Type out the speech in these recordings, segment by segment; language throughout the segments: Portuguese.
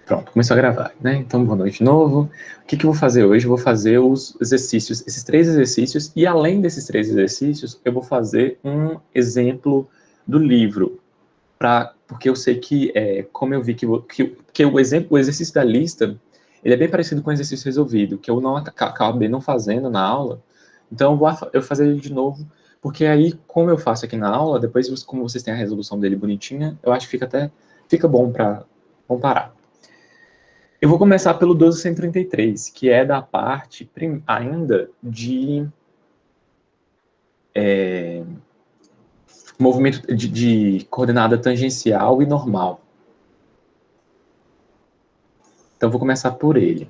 Pronto, começou a gravar, né? Então, boa noite de novo. O que eu vou fazer hoje? Eu vou fazer os exercícios, esses 3 exercícios, e além desses 3 exercícios, eu vou fazer um exemplo do livro, porque eu sei que, como eu vi que o exercício da lista, ele é bem parecido com o exercício resolvido, que eu não acabei não fazendo na aula, então eu vou fazer ele de novo, porque aí, como eu faço aqui na aula, depois, como vocês têm a resolução dele bonitinha, eu acho que fica bom para comparar. Eu vou começar pelo 1233, que é da parte ainda de movimento de coordenada tangencial e normal. Então, vou começar por ele.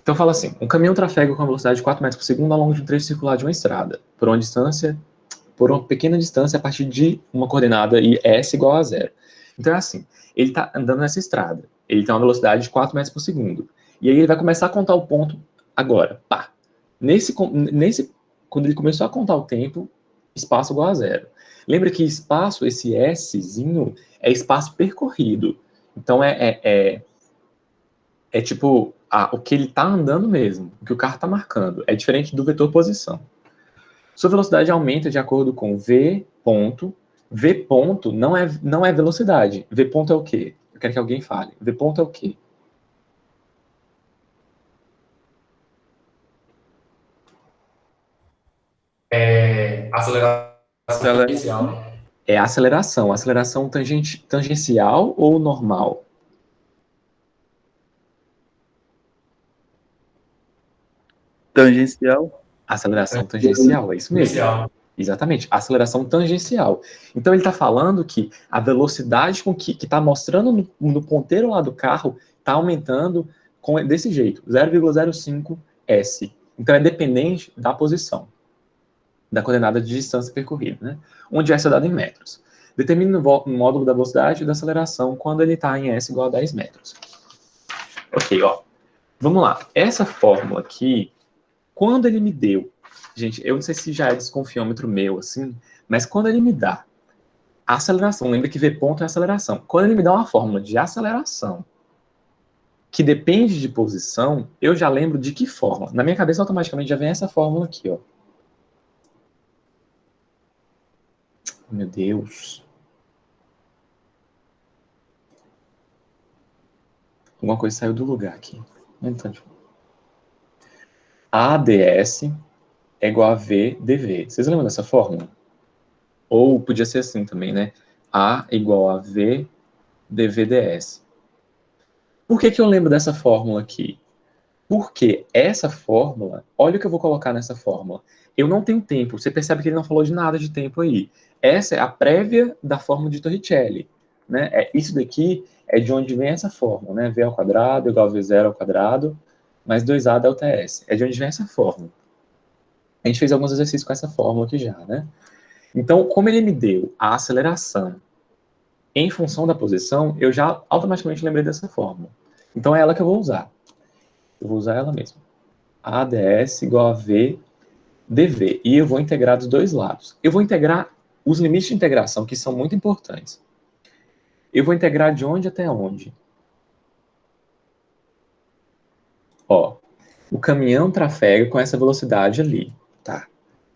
Então, fala assim, um caminhão trafega com a velocidade de 4 metros por segundo ao longo de um trecho circular de uma estrada, por uma pequena distância a partir de uma coordenada S igual a 0. Então, é assim, ele está andando nessa estrada, ele tem uma velocidade de 4 metros por segundo, e aí ele vai começar a contar o ponto agora, pá. Quando ele começou a contar o tempo, espaço igual a 0. Lembra que espaço, esse Szinho, é espaço percorrido. Então, é tipo o que ele está andando mesmo, o que o carro está marcando. É diferente do vetor posição. Sua velocidade aumenta de acordo com V ponto. V ponto não é velocidade. V ponto é o quê? Eu quero que alguém fale. V ponto é o quê? Aceleração inicial, né? É a aceleração. Aceleração tangencial ou normal? Tangencial. Aceleração tangencial, é isso mesmo. Inicial. Exatamente, aceleração tangencial. Então ele está falando que a velocidade com que está mostrando no ponteiro lá do carro está aumentando desse jeito, 0,05 s. Então é dependente da posição, da coordenada de distância percorrida, né? Onde S é dado em metros. Determine o módulo da velocidade e da aceleração quando ele está em S igual a 10 metros. Ok, ó. Vamos lá. Essa fórmula aqui, quando ele me deu, gente, eu não sei se já é desconfiômetro meu, assim, mas quando ele me dá a aceleração, lembra que V ponto é aceleração. Quando ele me dá uma fórmula de aceleração que depende de posição, eu já lembro de que fórmula. Na minha cabeça, automaticamente, já vem essa fórmula aqui, ó. Meu Deus. Alguma coisa saiu do lugar aqui. Então, ADS é igual a VdV. Vocês lembram dessa fórmula? Ou podia ser assim também, né? A igual a V dVds. Por que eu lembro dessa fórmula aqui? Porque essa fórmula, olha o que eu vou colocar nessa fórmula. Eu não tenho tempo. Você percebe que ele não falou de nada de tempo aí. Essa é a prévia da fórmula de Torricelli. Né? Isso daqui é de onde vem essa fórmula. Né? V ao quadrado igual a V0 ao quadrado mais 2A delta S. É de onde vem essa fórmula. A gente fez alguns exercícios com essa fórmula aqui já. Né? Então, como ele me deu a aceleração em função da posição, eu já automaticamente lembrei dessa fórmula. Então, é ela que eu vou usar. Eu vou usar ela mesmo. ADS igual a V dV. E eu vou integrar dos dois lados. Eu vou integrar os limites de integração, que são muito importantes. Eu vou integrar de onde até onde? Ó, o caminhão trafega com essa velocidade ali, tá?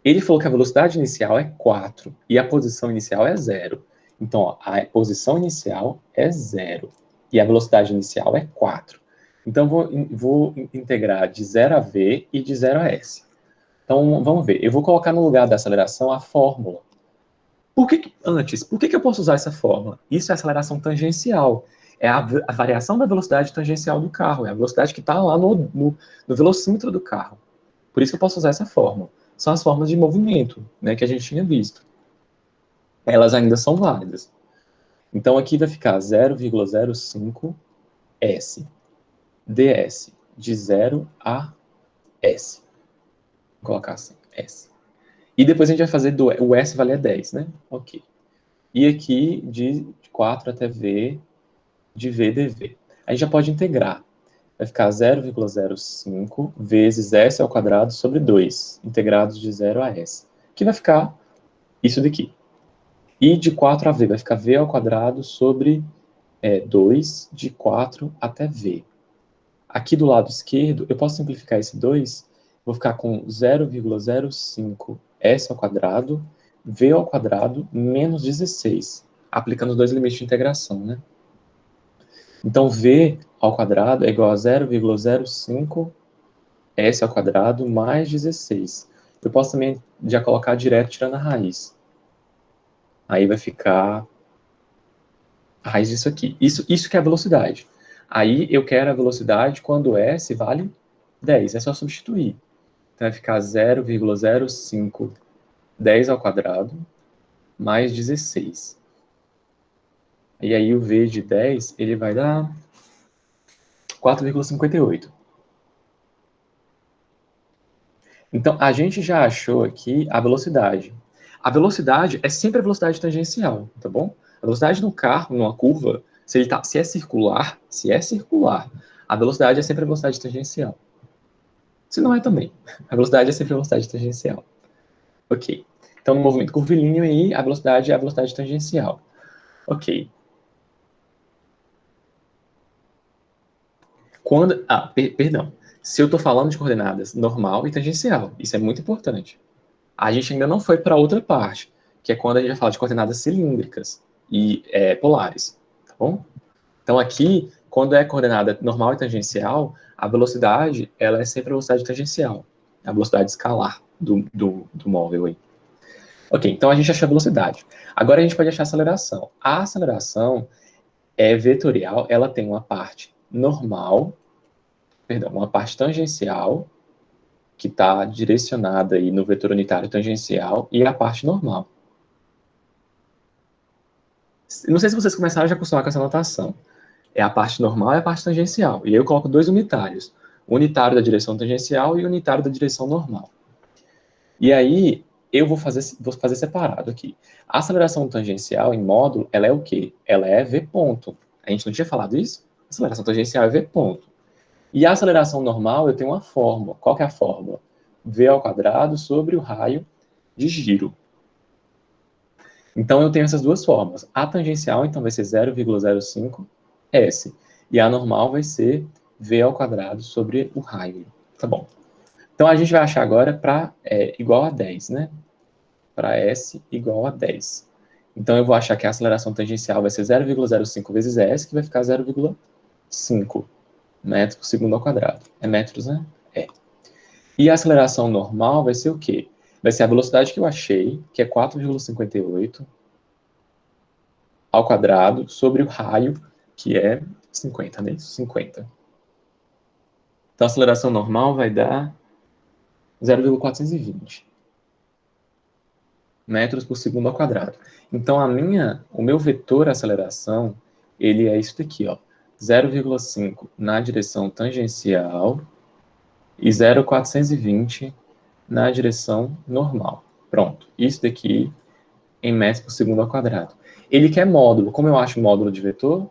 Ele falou que a velocidade inicial é 4 e a posição inicial é 0. Então, ó, a posição inicial é 0 e a velocidade inicial é 4. Então, vou integrar de 0 a V e de 0 a S. Então, vamos ver. Eu vou colocar no lugar da aceleração a fórmula. Por que eu posso usar essa fórmula? Isso é aceleração tangencial. É a variação da velocidade tangencial do carro. É a velocidade que está lá no velocímetro do carro. Por isso que eu posso usar essa fórmula. São as fórmulas de movimento, né, que a gente tinha visto. Elas ainda são válidas. Então, aqui vai ficar 0,05 S ds de 0 a S. Vou colocar assim, S. E depois a gente vai fazer o S valer 10, né? Ok. E aqui de 4 até V de V dV. A gente já pode integrar. Vai ficar 0,05 vezes S ao quadrado sobre 2, integrados de 0 a S. Que vai ficar isso daqui. E de 4 a V vai ficar V ao quadrado sobre é 2 de 4 até V. Aqui do lado esquerdo, eu posso simplificar esse 2, vou ficar com 0,05 S ao quadrado, V ao quadrado, menos 16, aplicando os dois limites de integração, né? Então, V ao quadrado é igual a 0,05 S ao quadrado mais 16. Eu posso também já colocar direto tirando a raiz. Aí vai ficar a raiz disso aqui. Isso que é a velocidade. Aí eu quero a velocidade quando S vale 10. É só substituir. Então vai ficar 0,05 10 ao quadrado mais 16. E aí o V de 10, ele vai dar 4,58. Então, a gente já achou aqui a velocidade. A velocidade é sempre a velocidade tangencial, tá bom? A velocidade no carro, numa curva, se é circular, a velocidade é sempre a velocidade tangencial. Se não é também. A velocidade é sempre a velocidade tangencial. Ok. Então, no movimento curvilíneo aí, a velocidade é a velocidade tangencial. Ok. Perdão. Se eu estou falando de coordenadas normal e tangencial, isso é muito importante. A gente ainda não foi para outra parte, que é quando a gente vai falar de coordenadas cilíndricas e polares, tá bom? Então aqui, quando é coordenada normal e tangencial, a velocidade, ela é sempre a velocidade tangencial, a velocidade escalar do móvel aí. Ok, então a gente achou a velocidade. Agora a gente pode achar a aceleração. A aceleração é vetorial, ela tem uma parte normal, perdão, uma parte tangencial, que está direcionada aí no vetor unitário tangencial, e a parte normal. Não sei se vocês começaram a já acostumar com essa notação. É a parte normal e a parte tangencial. E aí eu coloco dois unitários. O unitário da direção tangencial e o unitário da direção normal. E aí eu vou fazer separado aqui. A aceleração tangencial em módulo, ela é o quê? Ela é V ponto. A gente não tinha falado isso? A aceleração tangencial é V ponto. E a aceleração normal, eu tenho uma fórmula. Qual que é a fórmula? V ao quadrado sobre o raio de giro. Então, eu tenho essas duas formas. A tangencial, então, vai ser 0,05 S. E a normal vai ser V ao quadrado sobre o raio. Tá bom. Então, a gente vai achar agora para igual a 10, né? Para S igual a 10. Então, eu vou achar que a aceleração tangencial vai ser 0,05 vezes S, que vai ficar 0,5 metros por segundo ao quadrado. É metros, né? É. E a aceleração normal vai ser o quê? Vai ser a velocidade que eu achei, que é 4,58 ao quadrado sobre o raio, que é 50, né? 50. Então, a aceleração normal vai dar 0,420 metros por segundo ao quadrado. Então, o meu vetor aceleração, ele é isso daqui, ó. 0,5 na direção tangencial e 0,420 na direção normal. Pronto. Isso daqui em metros por segundo ao quadrado. Ele quer módulo. Como eu acho módulo de vetor?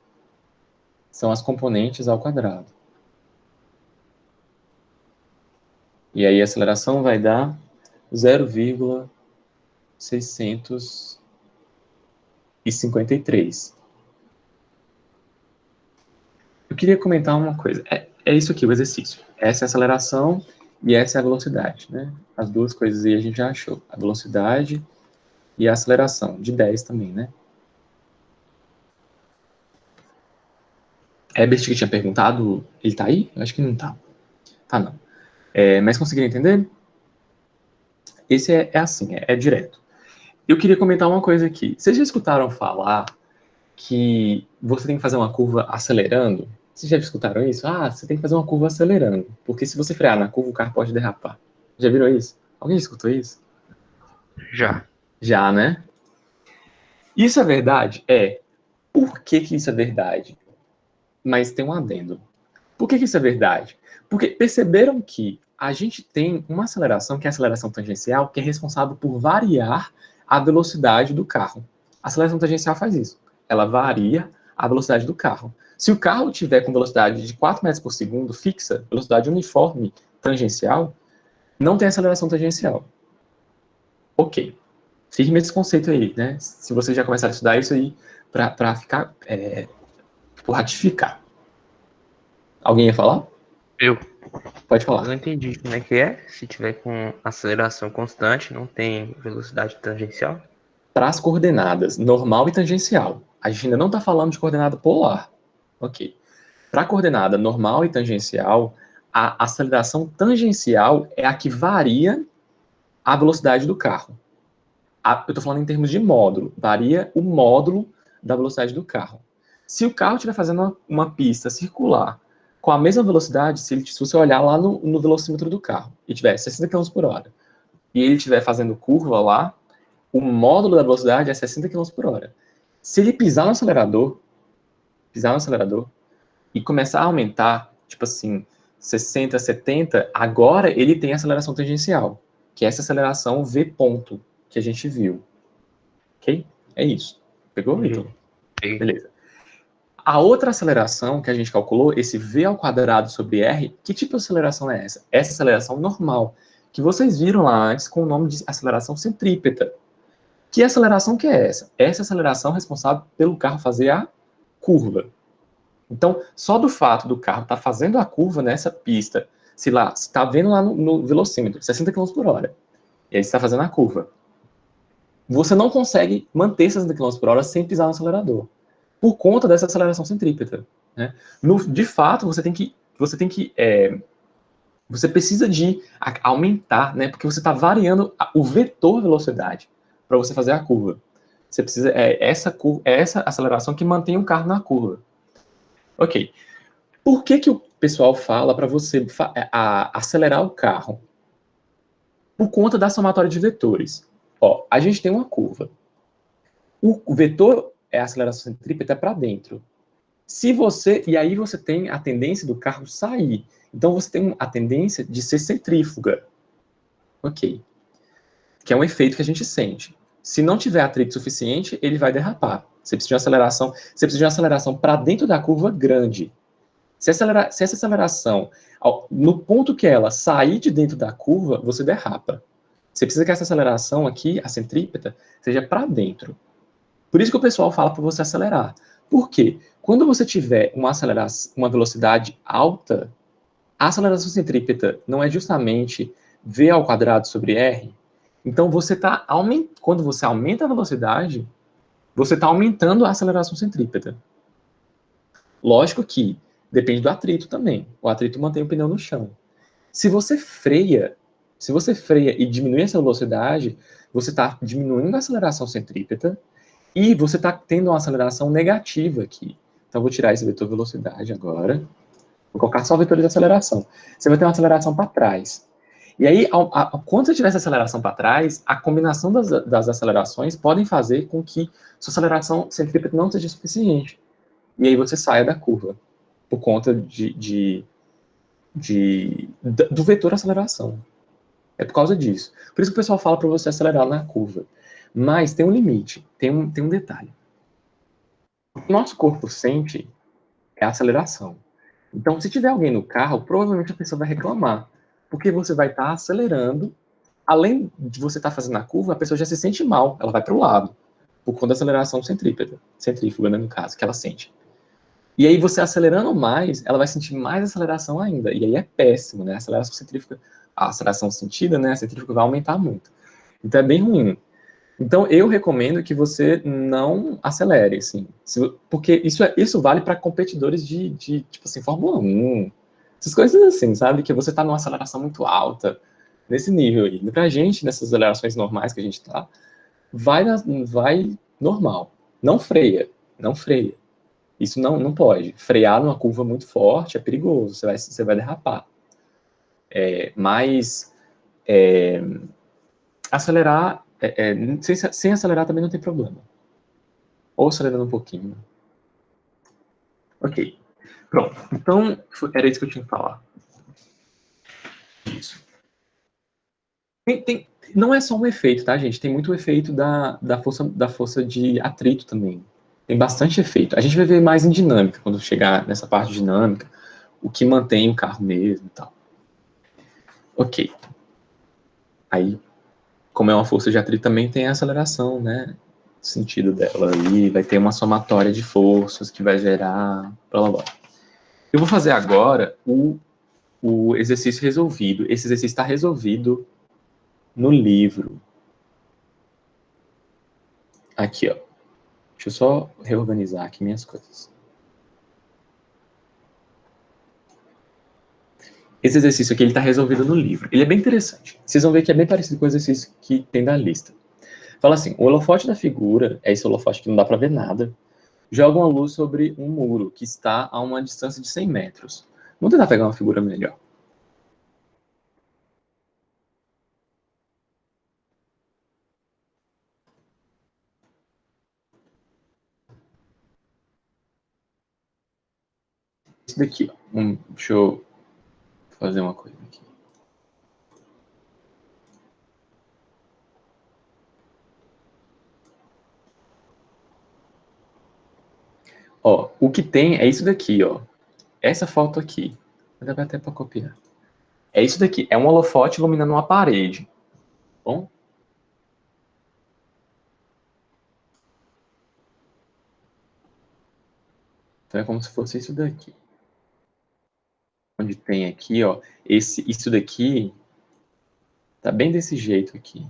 São as componentes ao quadrado. E aí a aceleração vai dar 0,653. Eu queria comentar uma coisa. É isso aqui, o exercício. Essa é a aceleração e essa é a velocidade, né? As duas coisas aí a gente já achou. A velocidade e a aceleração. De 10 também, né? Herbert que tinha perguntado, ele tá aí? Eu acho que não tá. Tá não. Mas conseguiram entender? Esse é assim, é direto. Eu queria comentar uma coisa aqui. Vocês já escutaram falar que você tem que fazer uma curva acelerando? Vocês já escutaram isso? Ah, você tem que fazer uma curva acelerando, porque se você frear na curva, o carro pode derrapar. Já viram isso? Alguém escutou isso? Já. Já, né? Isso é verdade? É. Por que que isso é verdade? Mas tem um adendo. Por que que isso é verdade? Porque perceberam que a gente tem uma aceleração, que é a aceleração tangencial, que é responsável por variar a velocidade do carro. A aceleração tangencial faz isso. Ela varia a velocidade do carro. Se o carro tiver com velocidade de 4 metros por segundo fixa, velocidade uniforme tangencial, não tem aceleração tangencial. Ok. Firme esse conceito aí, né? Se você já começar a estudar isso aí para ficar por ratificar. Alguém ia falar? Eu. Pode Eu não falar. entendi como é que é. Se tiver com aceleração constante, não tem velocidade tangencial. Para as coordenadas normal e tangencial. A gente ainda não está falando de coordenada polar. Ok. Para a coordenada normal e tangencial, a aceleração tangencial é a que varia a velocidade do carro. Eu estou falando em termos de módulo. Varia o módulo da velocidade do carro. Se o carro estiver fazendo uma pista circular com a mesma velocidade, se você olhar lá no velocímetro do carro e tiver 60 km por hora, e ele estiver fazendo curva lá, o módulo da velocidade é 60 km por hora. Se ele pisar no acelerador e começar a aumentar, tipo assim, 60, 70, agora ele tem aceleração tangencial, que é essa aceleração V ponto que a gente viu. Ok? É isso. Pegou, Vitor? Beleza. A outra aceleração que a gente calculou, esse V ao quadrado sobre R, que tipo de aceleração é essa? Essa aceleração normal, que vocês viram lá antes com o nome de aceleração centrípeta. Que aceleração que é essa? Essa aceleração é responsável pelo carro fazer a curva. Então, só do fato do carro estar fazendo a curva nessa pista, se lá, se está vendo lá no velocímetro, 60 km por hora, e aí você está fazendo a curva, você não consegue manter 60 km por hora sem pisar no acelerador, por conta dessa aceleração centrípeta. Né? De fato, você precisa de aumentar, né? Porque você está variando o vetor velocidade para você fazer a curva. Você precisa essa aceleração que mantém o carro na curva. Ok. Por que o pessoal fala para você acelerar o carro? Por conta da somatória de vetores. Ó, a gente tem uma curva. O vetor é a aceleração centrípeta para dentro. E aí você tem a tendência do carro sair. Então você tem a tendência de ser centrífuga. Ok. Que é um efeito que a gente sente. Se não tiver atrito suficiente, ele vai derrapar. Você precisa de uma aceleração para dentro da curva grande. Se essa aceleração, no ponto que ela sair de dentro da curva, você derrapa. Você precisa que essa aceleração aqui, a centrípeta, seja para dentro. Por isso que o pessoal fala para você acelerar. Por quê? Quando você tiver uma velocidade alta, a aceleração centrípeta não é justamente v ao quadrado sobre r? Então, quando você aumenta a velocidade, você está aumentando a aceleração centrípeta. Lógico que depende do atrito também. O atrito mantém o pneu no chão. Se você freia e diminui essa velocidade, você está diminuindo a aceleração centrípeta e você está tendo uma aceleração negativa aqui. Então, eu vou tirar esse vetor velocidade agora. Vou colocar só o vetor de aceleração. Você vai ter uma aceleração para trás. E aí, quando você tiver essa aceleração para trás, a combinação das acelerações podem fazer com que sua aceleração centrípeta não seja suficiente. E aí você saia da curva, por conta do vetor aceleração. É por causa disso. Por isso que o pessoal fala para você acelerar na curva. Mas tem um limite, tem um detalhe. O que o nosso corpo sente é a aceleração. Então, se tiver alguém no carro, provavelmente a pessoa vai reclamar, porque você vai estar acelerando, além de você estar fazendo a curva, a pessoa já se sente mal, ela vai para o lado, por conta da aceleração centrífuga, né, no caso, que ela sente. E aí você acelerando mais, ela vai sentir mais aceleração ainda, e aí é péssimo, né, a aceleração sentida, né, a centrífuga vai aumentar muito. Então é bem ruim. Então, eu recomendo que você não acelere, assim. Porque isso vale para competidores tipo assim, Fórmula 1. Essas coisas assim, sabe? Que você está numa aceleração muito alta, nesse nível aí. Pra gente, nessas acelerações normais que a gente tá, vai normal. Não freia. Não freia. Isso não pode. Frear numa curva muito forte é perigoso. Você vai derrapar. Mas acelerar, sem acelerar também não tem problema. Ou acelerando um pouquinho. Ok. Pronto. Então, era isso que eu tinha que falar. Isso. Não é só um efeito, tá, gente? Tem muito efeito da força de atrito também. Tem bastante efeito. A gente vai ver mais em dinâmica, quando chegar nessa parte de dinâmica, o que mantém o carro mesmo e tal. Ok. Aí, como é uma força de atrito, também tem a aceleração, né? sentido dela ali, vai ter uma somatória de forças que vai gerar, blá blá blá. Eu vou fazer agora o exercício resolvido. Esse exercício está resolvido no livro. Aqui, ó. Deixa eu só reorganizar aqui minhas coisas. Esse exercício aqui, ele está resolvido no livro. Ele é bem interessante. Vocês vão ver que é bem parecido com o exercício que tem da lista. Fala assim, o holofote da figura, é esse holofote que não dá para ver nada, joga uma luz sobre um muro que está a uma distância de 100 metros. Vamos tentar pegar uma figura melhor. Esse daqui, ó. Deixa eu fazer uma coisa aqui. Ó, o que tem é isso daqui, ó. Essa foto aqui. Dá até para copiar. É isso daqui. É um holofote iluminando uma parede. Bom? Então é como se fosse isso daqui. Onde tem aqui, ó, isso daqui tá bem desse jeito aqui.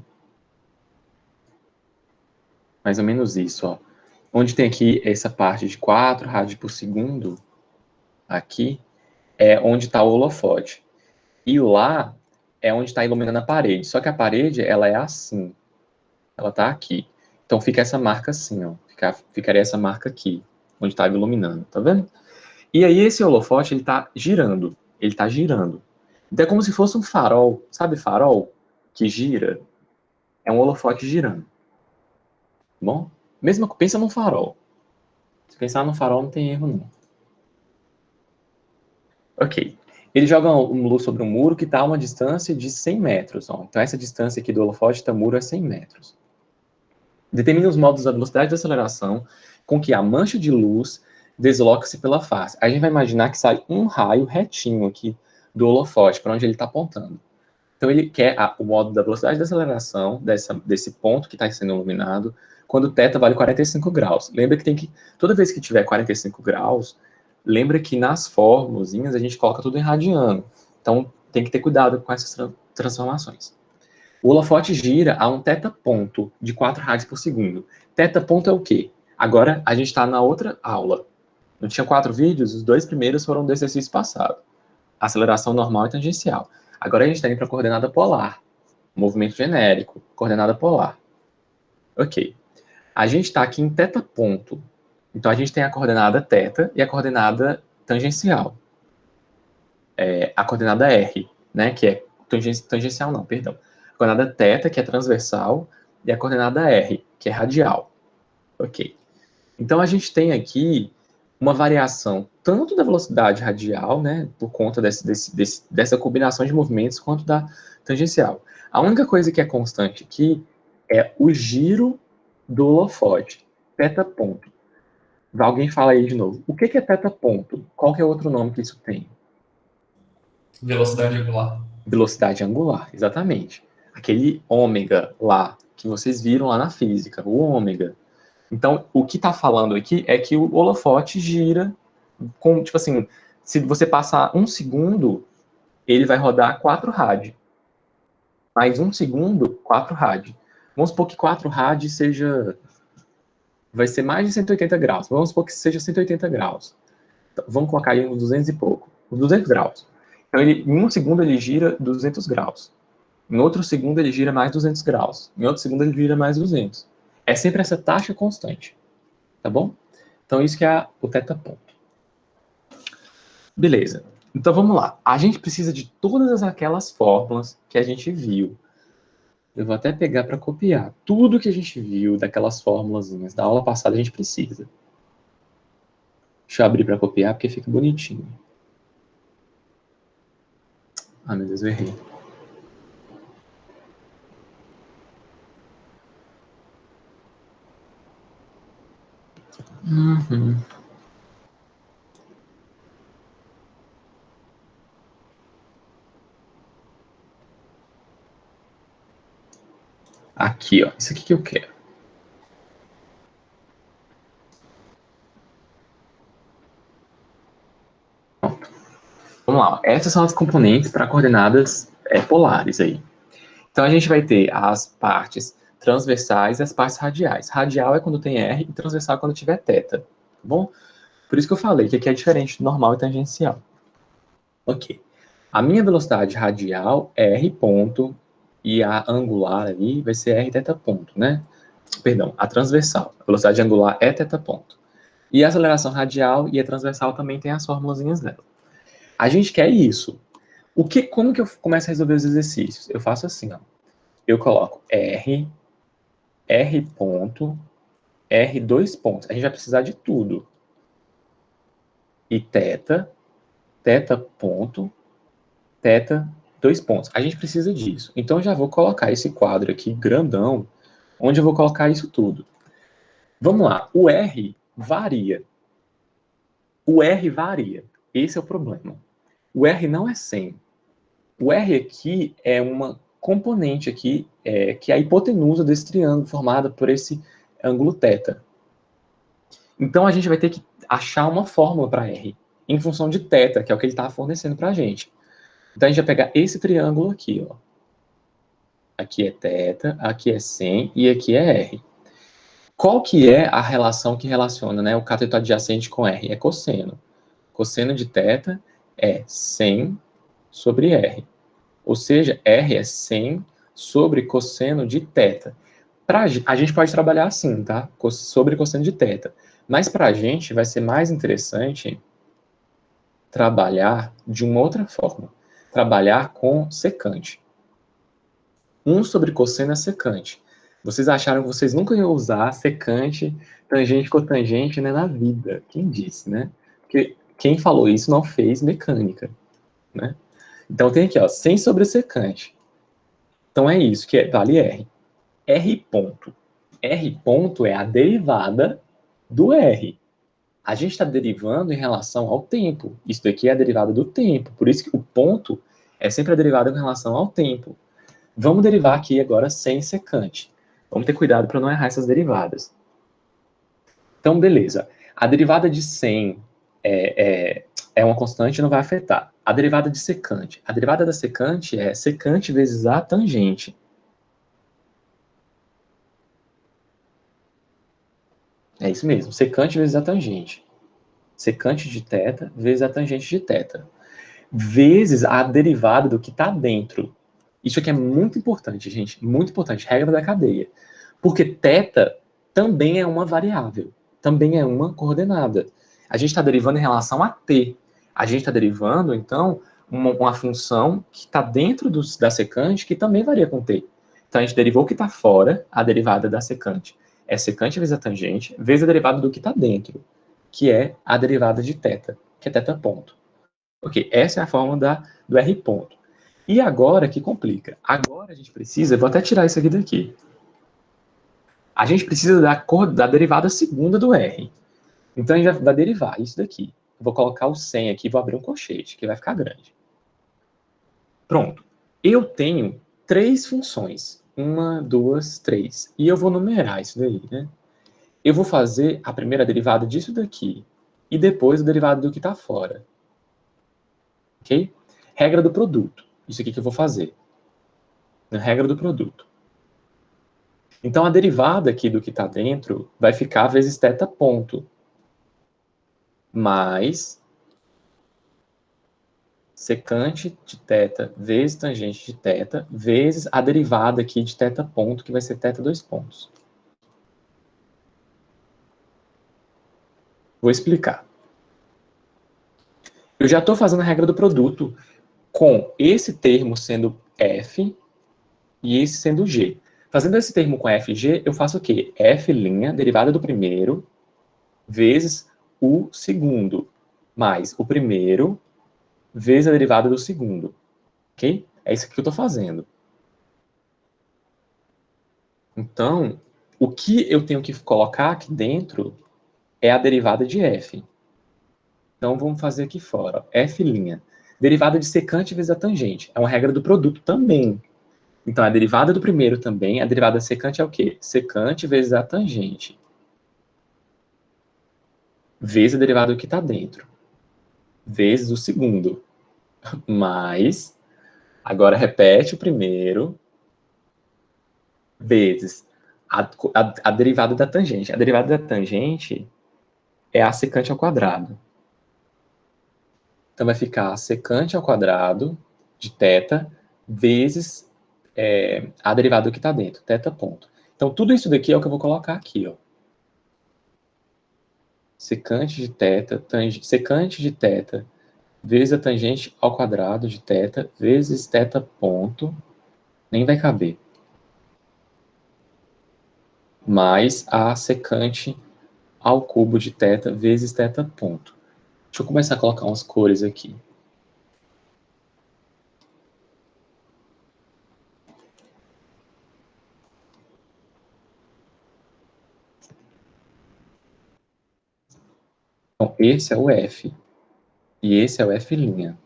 Mais ou menos isso, ó. Onde tem aqui essa parte de 4 rádios por segundo, aqui, é onde está o holofote. E lá é onde está iluminando a parede. Só que a parede, ela é assim. Ela tá aqui. Então fica essa marca assim, ó. Ficaria essa marca aqui, onde estava iluminando, tá vendo? E aí esse holofote, ele tá girando. Ele tá girando. Então é como se fosse um farol. Sabe farol? Que gira. É um holofote girando. Tá bom? Mesmo, pensa num farol. Se pensar num farol, não tem erro, não. Ok. Ele joga um luz sobre um muro que está a uma distância de 100 metros. Ó. Então, essa distância aqui do holofote do muro é 100 metros. Determina os modos da velocidade de aceleração com que a mancha de luz desloca-se pela face. A gente vai imaginar que sai um raio retinho aqui do holofote, para onde ele está apontando. Então, ele quer o modo da velocidade de aceleração desse ponto que está sendo iluminado quando o θ vale 45 graus. Lembra que toda vez que tiver 45 graus, lembra que nas fórmulas a gente coloca tudo em radiano. Então, tem que ter cuidado com essas transformações. O holofote gira a um θ ponto de 4 rádios por segundo. Θ ponto é o quê? Agora, a gente está na outra aula. Não tinha 4 vídeos? Os 2 primeiros foram do exercício passado. Aceleração normal e tangencial. Agora a gente está indo para a coordenada polar. Movimento genérico, coordenada polar. Ok. A gente está aqui em θ ponto. Então, a gente tem a coordenada θ e a coordenada tangencial. A coordenada R, né, que é tangencial não, perdão. A coordenada θ, que é transversal, e a coordenada R, que é radial. Ok. Então, a gente tem aqui uma variação tanto da velocidade radial, né, por conta dessa combinação de movimentos, quanto da tangencial. A única coisa que é constante aqui é o giro do holofote, θ ponto. Alguém fala aí de novo. O que é θ ponto? Qual que é outro nome que isso tem? Velocidade angular. Velocidade angular, exatamente. Aquele ômega lá, que vocês viram lá na física, o ômega. Então, o que está falando aqui é que o holofote gira com, tipo assim, se você passar 1 segundo, ele vai rodar 4 rádios. Mais 1 segundo, 4 rádios. Vamos supor que 4 rádios vai ser mais de 180 graus. Vamos supor que seja 180 graus. Então, vamos colocar aí uns 200 e pouco. Uns 200 graus. Então, em 1 segundo ele gira 200 graus. Em outro segundo ele gira mais 200 graus. Em outro segundo ele gira mais 200. É sempre essa taxa constante. Tá bom? Então, isso que é o θ ponto. Beleza. Então, vamos lá. A gente precisa de todas aquelas fórmulas que a gente viu. Eu vou até pegar para copiar. Tudo que a gente viu daquelas fórmulazinhas da aula passada a gente precisa. Deixa eu abrir para copiar porque fica bonitinho. Ah, meu Deus, eu errei. Uhum. Aqui, ó. Isso aqui que eu quero. Vamos lá, essas são as componentes para coordenadas polares aí. Então, a gente vai ter as partes transversais e as partes radiais. Radial é quando tem R e transversal é quando tiver θ, tá bom? Por isso que eu falei que aqui é diferente do normal e tangencial. Ok. A minha velocidade radial é R ponto e a angular ali vai ser R θ ponto, né? Perdão, a transversal. A velocidade angular é θ ponto. E a aceleração radial e a transversal também tem as formulazinhas dela. A gente quer isso. Como que eu começo a resolver os exercícios? Eu faço assim, ó. Eu coloco R ponto, R dois pontos. A gente vai precisar de tudo. E θ ponto, θ dois pontos. A gente precisa disso. Então, eu já vou colocar esse quadro aqui, grandão, onde eu vou colocar isso tudo. Vamos lá. O R varia. O R varia. Esse é o problema. O R não é 100. O R aqui é uma componente aqui, que é a hipotenusa desse triângulo formada por esse ângulo θ. Então, a gente vai ter que achar uma fórmula para R, em função de θ, que é o que ele está fornecendo para a gente. Então, a gente vai pegar esse triângulo aqui, ó. Aqui é θ, aqui é 100 e aqui é R. Qual que é a relação que relaciona, né, o cateto adjacente com R? É cosseno. Cosseno de θ é 100 sobre R. Ou seja, R é 100 sobre cosseno de θ. A gente pode trabalhar assim, tá? Sobre cosseno de θ. Mas para a gente vai ser mais interessante trabalhar de uma outra forma. Trabalhar com secante. 1 sobre cosseno é secante. Vocês acharam que vocês nunca iam usar secante, tangente, cotangente, né, na vida. Quem disse, né? Porque quem falou isso não fez mecânica, né? Então tem aqui, ó, 100 sobre secante. Então é isso, vale R. R ponto. R ponto é a derivada do R. A gente está derivando em relação ao tempo. Isso daqui é a derivada do tempo. Por isso que o ponto é sempre a derivada em relação ao tempo. Vamos derivar aqui agora sem secante. Vamos ter cuidado para não errar essas derivadas. Então, beleza. A derivada de 100 é uma constante e não vai afetar. A derivada de secante. A derivada da secante é secante vezes a tangente. É isso mesmo, secante vezes a tangente. Secante de θ vezes a tangente de θ. Vezes a derivada do que está dentro. Isso aqui é muito importante, gente. Muito importante. Regra da cadeia. Porque θ também é uma variável. Também é uma coordenada. A gente está derivando em relação a t. A gente está derivando, então, uma função que está dentro da secante que também varia com t. Então, a gente derivou o que está fora, a derivada da secante. É secante vezes a tangente, vezes a derivada do que está dentro, que é a derivada de θ, que é θ ponto. Ok, essa é a fórmula do R ponto. E agora que complica. Agora a gente precisa, eu vou até tirar isso aqui daqui. A gente precisa da derivada segunda do R. Então a gente vai derivar isso daqui. Eu vou colocar o 100 aqui, vou abrir um colchete, que vai ficar grande. Pronto. Eu tenho 3 funções. 1, 2, 3. E eu vou numerar isso daí, né? Eu vou fazer a primeira derivada disso daqui. E depois a derivada do que está fora. Ok? Regra do produto. Isso aqui que eu vou fazer. Regra do produto. Então, a derivada aqui do que está dentro vai ficar vezes θ ponto. Mais secante de θ vezes tangente de θ vezes a derivada aqui de θ ponto, que vai ser θ dois pontos. Vou explicar. Eu já estou fazendo a regra do produto com esse termo sendo f e esse sendo g. Fazendo esse termo com f e g, eu faço o quê? F', derivada do primeiro, vezes o segundo, mais o primeiro, vezes a derivada do segundo. Ok? É isso que eu estou fazendo. Então, o que eu tenho que colocar aqui dentro é a derivada de f. Então, vamos fazer aqui fora. F'. Derivada de secante vezes a tangente. É uma regra do produto também. Então, a derivada do primeiro também, a derivada secante é o quê? Secante vezes a tangente. Vezes a derivada do que está dentro. Vezes o segundo. mais, agora repete o primeiro, vezes a derivada da tangente. A derivada da tangente é a secante ao quadrado. Então, vai ficar a secante ao quadrado de θ vezes a derivada que está dentro, θ ponto. Então, tudo isso daqui é o que eu vou colocar aqui, ó. Secante de θ, secante de θ vezes a tangente ao quadrado de θ vezes θ ponto, nem vai caber, mais a secante ao cubo de θ vezes θ ponto. Deixa eu começar a colocar umas cores aqui. Então, esse é o F. E esse é o F'.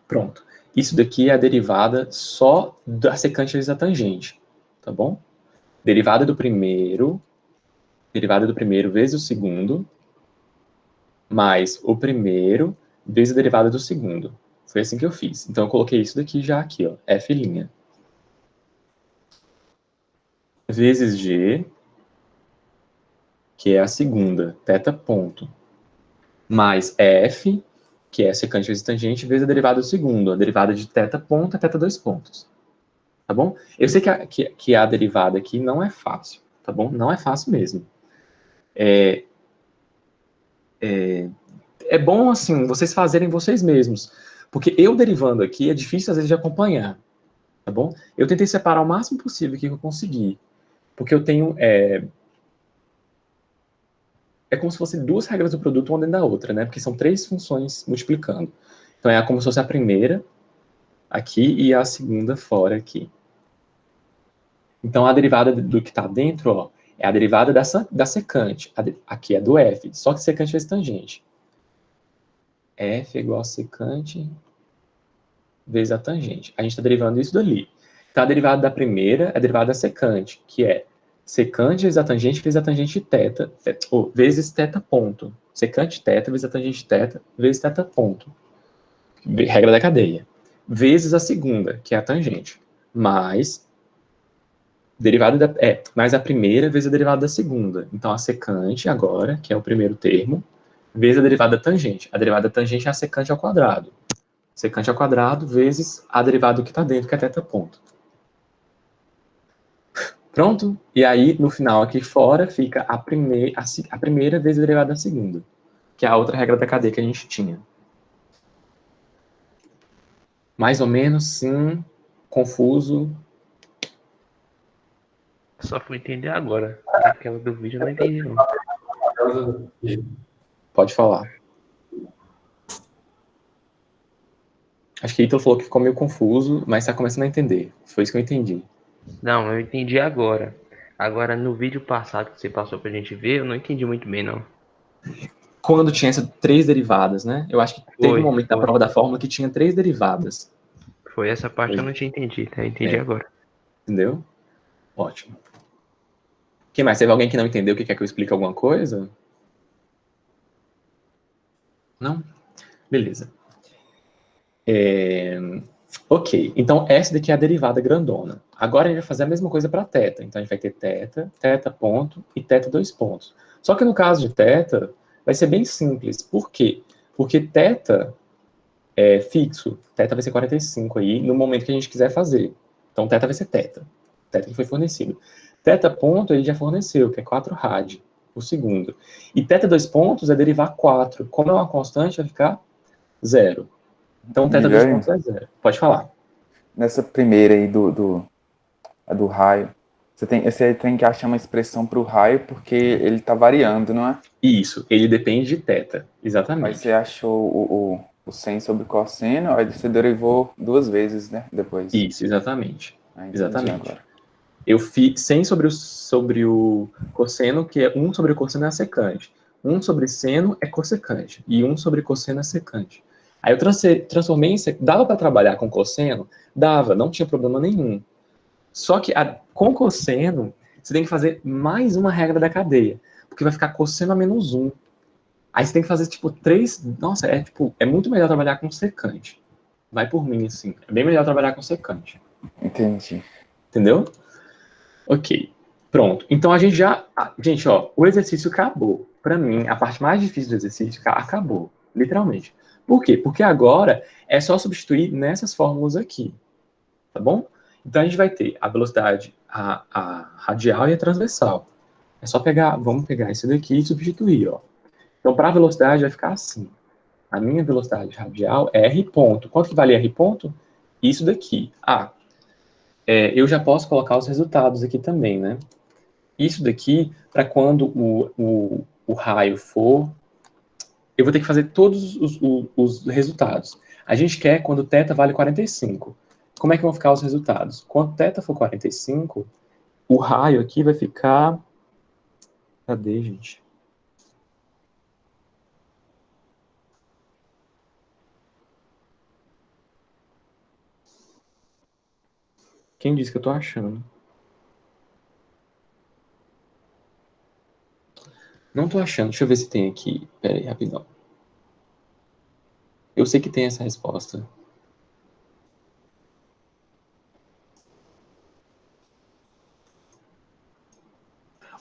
Pronto. Isso daqui é a derivada só da secante vezes a tangente. Tá bom? Derivada do primeiro vezes o segundo, mais o primeiro vezes a derivada do segundo. Foi assim que eu fiz. Então, eu coloquei isso daqui já aqui, ó. F'. Vezes G, que é a segunda, θ ponto. Mais F, que é secante vezes tangente, vezes a derivada do segundo. A derivada de θ ponto é θ dois pontos. Tá bom? Eu sei que a derivada aqui não é fácil, tá bom? Não é fácil mesmo. É bom, assim, vocês fazerem vocês mesmos. Porque eu derivando aqui é difícil, às vezes, de acompanhar. Tá bom? Eu tentei separar o máximo possível que eu consegui. Porque eu tenho... É como se fossem duas regras do produto, uma dentro da outra, né? Porque são três funções multiplicando. Então, é como se fosse a primeira aqui e a segunda fora aqui. Então, a derivada do que está dentro, ó, é a derivada da secante. Aqui é do F, só que secante vezes tangente. F é igual a secante vezes a tangente. A gente está derivando isso dali. Então, a derivada da primeira é a derivada da secante, que é secante vezes a tangente de θ, ou vezes θ ponto. Secante θ vezes a tangente θ vezes θ ponto. Regra da cadeia. Vezes a segunda, que é a tangente. Mais mais a primeira vezes a derivada da segunda. Então, a secante agora, que é o primeiro termo, vezes a derivada da tangente. A derivada da tangente é a secante ao quadrado. Secante ao quadrado vezes a derivada que está dentro, que é θ ponto. Pronto? E aí, no final, aqui fora, fica a primeira vezes a derivada da segunda, que é a outra regra da cadeia que a gente tinha. Mais ou menos, sim. Confuso. Só fui entender agora. Aquela do vídeo eu não entendi, não. Pode falar. Acho que Ítalo falou que ficou meio confuso, mas está começando a entender. Foi isso que eu entendi. Não, eu entendi agora. Agora, no vídeo passado que você passou pra gente ver, eu não entendi muito bem, não. Quando tinha essas três derivadas, né? Eu acho que teve um momento da Foi. prova da fórmula que tinha três derivadas. Foi essa parte que eu Foi. não tinha entendido, né? Eu entendi agora. Entendeu? Ótimo. Quem mais? Teve alguém que não entendeu que quer que eu explique alguma coisa? Não? Beleza. Ok, então essa daqui é a derivada grandona. Agora a gente vai fazer a mesma coisa para θ. Então a gente vai ter θ ponto e θ dois pontos. Só que no caso de θ, vai ser bem simples. Por quê? Porque θ é fixo. θ vai ser 45 aí no momento que a gente quiser fazer. Então θ vai ser θ. θ que foi fornecido. θ ponto ele já forneceu, que é 4 rad por segundo. E θ dois pontos é derivar 4. Como é uma constante, vai ficar 0. Então θ dois pontos é 0. Pode falar. Nessa primeira aí do raio, você tem que achar uma expressão para o raio porque ele está variando, não é? Isso, ele depende de θ, exatamente. Aí você achou o seno sobre cosseno, aí você derivou duas vezes, né? Depois. Isso, exatamente. Exatamente. Agora. Eu fiz 100 sobre o cosseno, que é 1 sobre o cosseno é a secante. 1 sobre seno é cossecante. E 1 sobre cosseno é secante. Aí eu transformei em secante. Dava para trabalhar com cosseno? Dava, não tinha problema nenhum. Só que com cosseno, você tem que fazer mais uma regra da cadeia. Porque vai ficar cosseno a menos 1. Aí você tem que fazer, tipo, 3... Nossa, é muito melhor trabalhar com secante. Vai por mim, assim. É bem melhor trabalhar com secante. Entendi. Entendeu? Ok. Pronto. Então a gente já... Gente, ó, o exercício acabou. Pra mim, a parte mais difícil do exercício acabou. Literalmente. Por quê? Porque agora é só substituir nessas fórmulas aqui. Tá bom? Então a gente vai ter a velocidade, a radial e a transversal. É só pegar... Vamos pegar esse daqui e substituir, ó. Então, para a velocidade, vai ficar assim. A minha velocidade radial é R ponto. Quanto que vale R ponto? Isso daqui. Eu já posso colocar os resultados aqui também, né? Isso daqui, para quando o raio for... Eu vou ter que fazer todos os resultados. A gente quer quando θ vale 45. Como é que vão ficar os resultados? Quando θ for 45, o raio aqui vai ficar... Cadê, gente? Quem disse que eu tô achando? Não tô achando. Deixa eu ver se tem aqui. Pera aí, rapidão. Eu sei que tem essa resposta.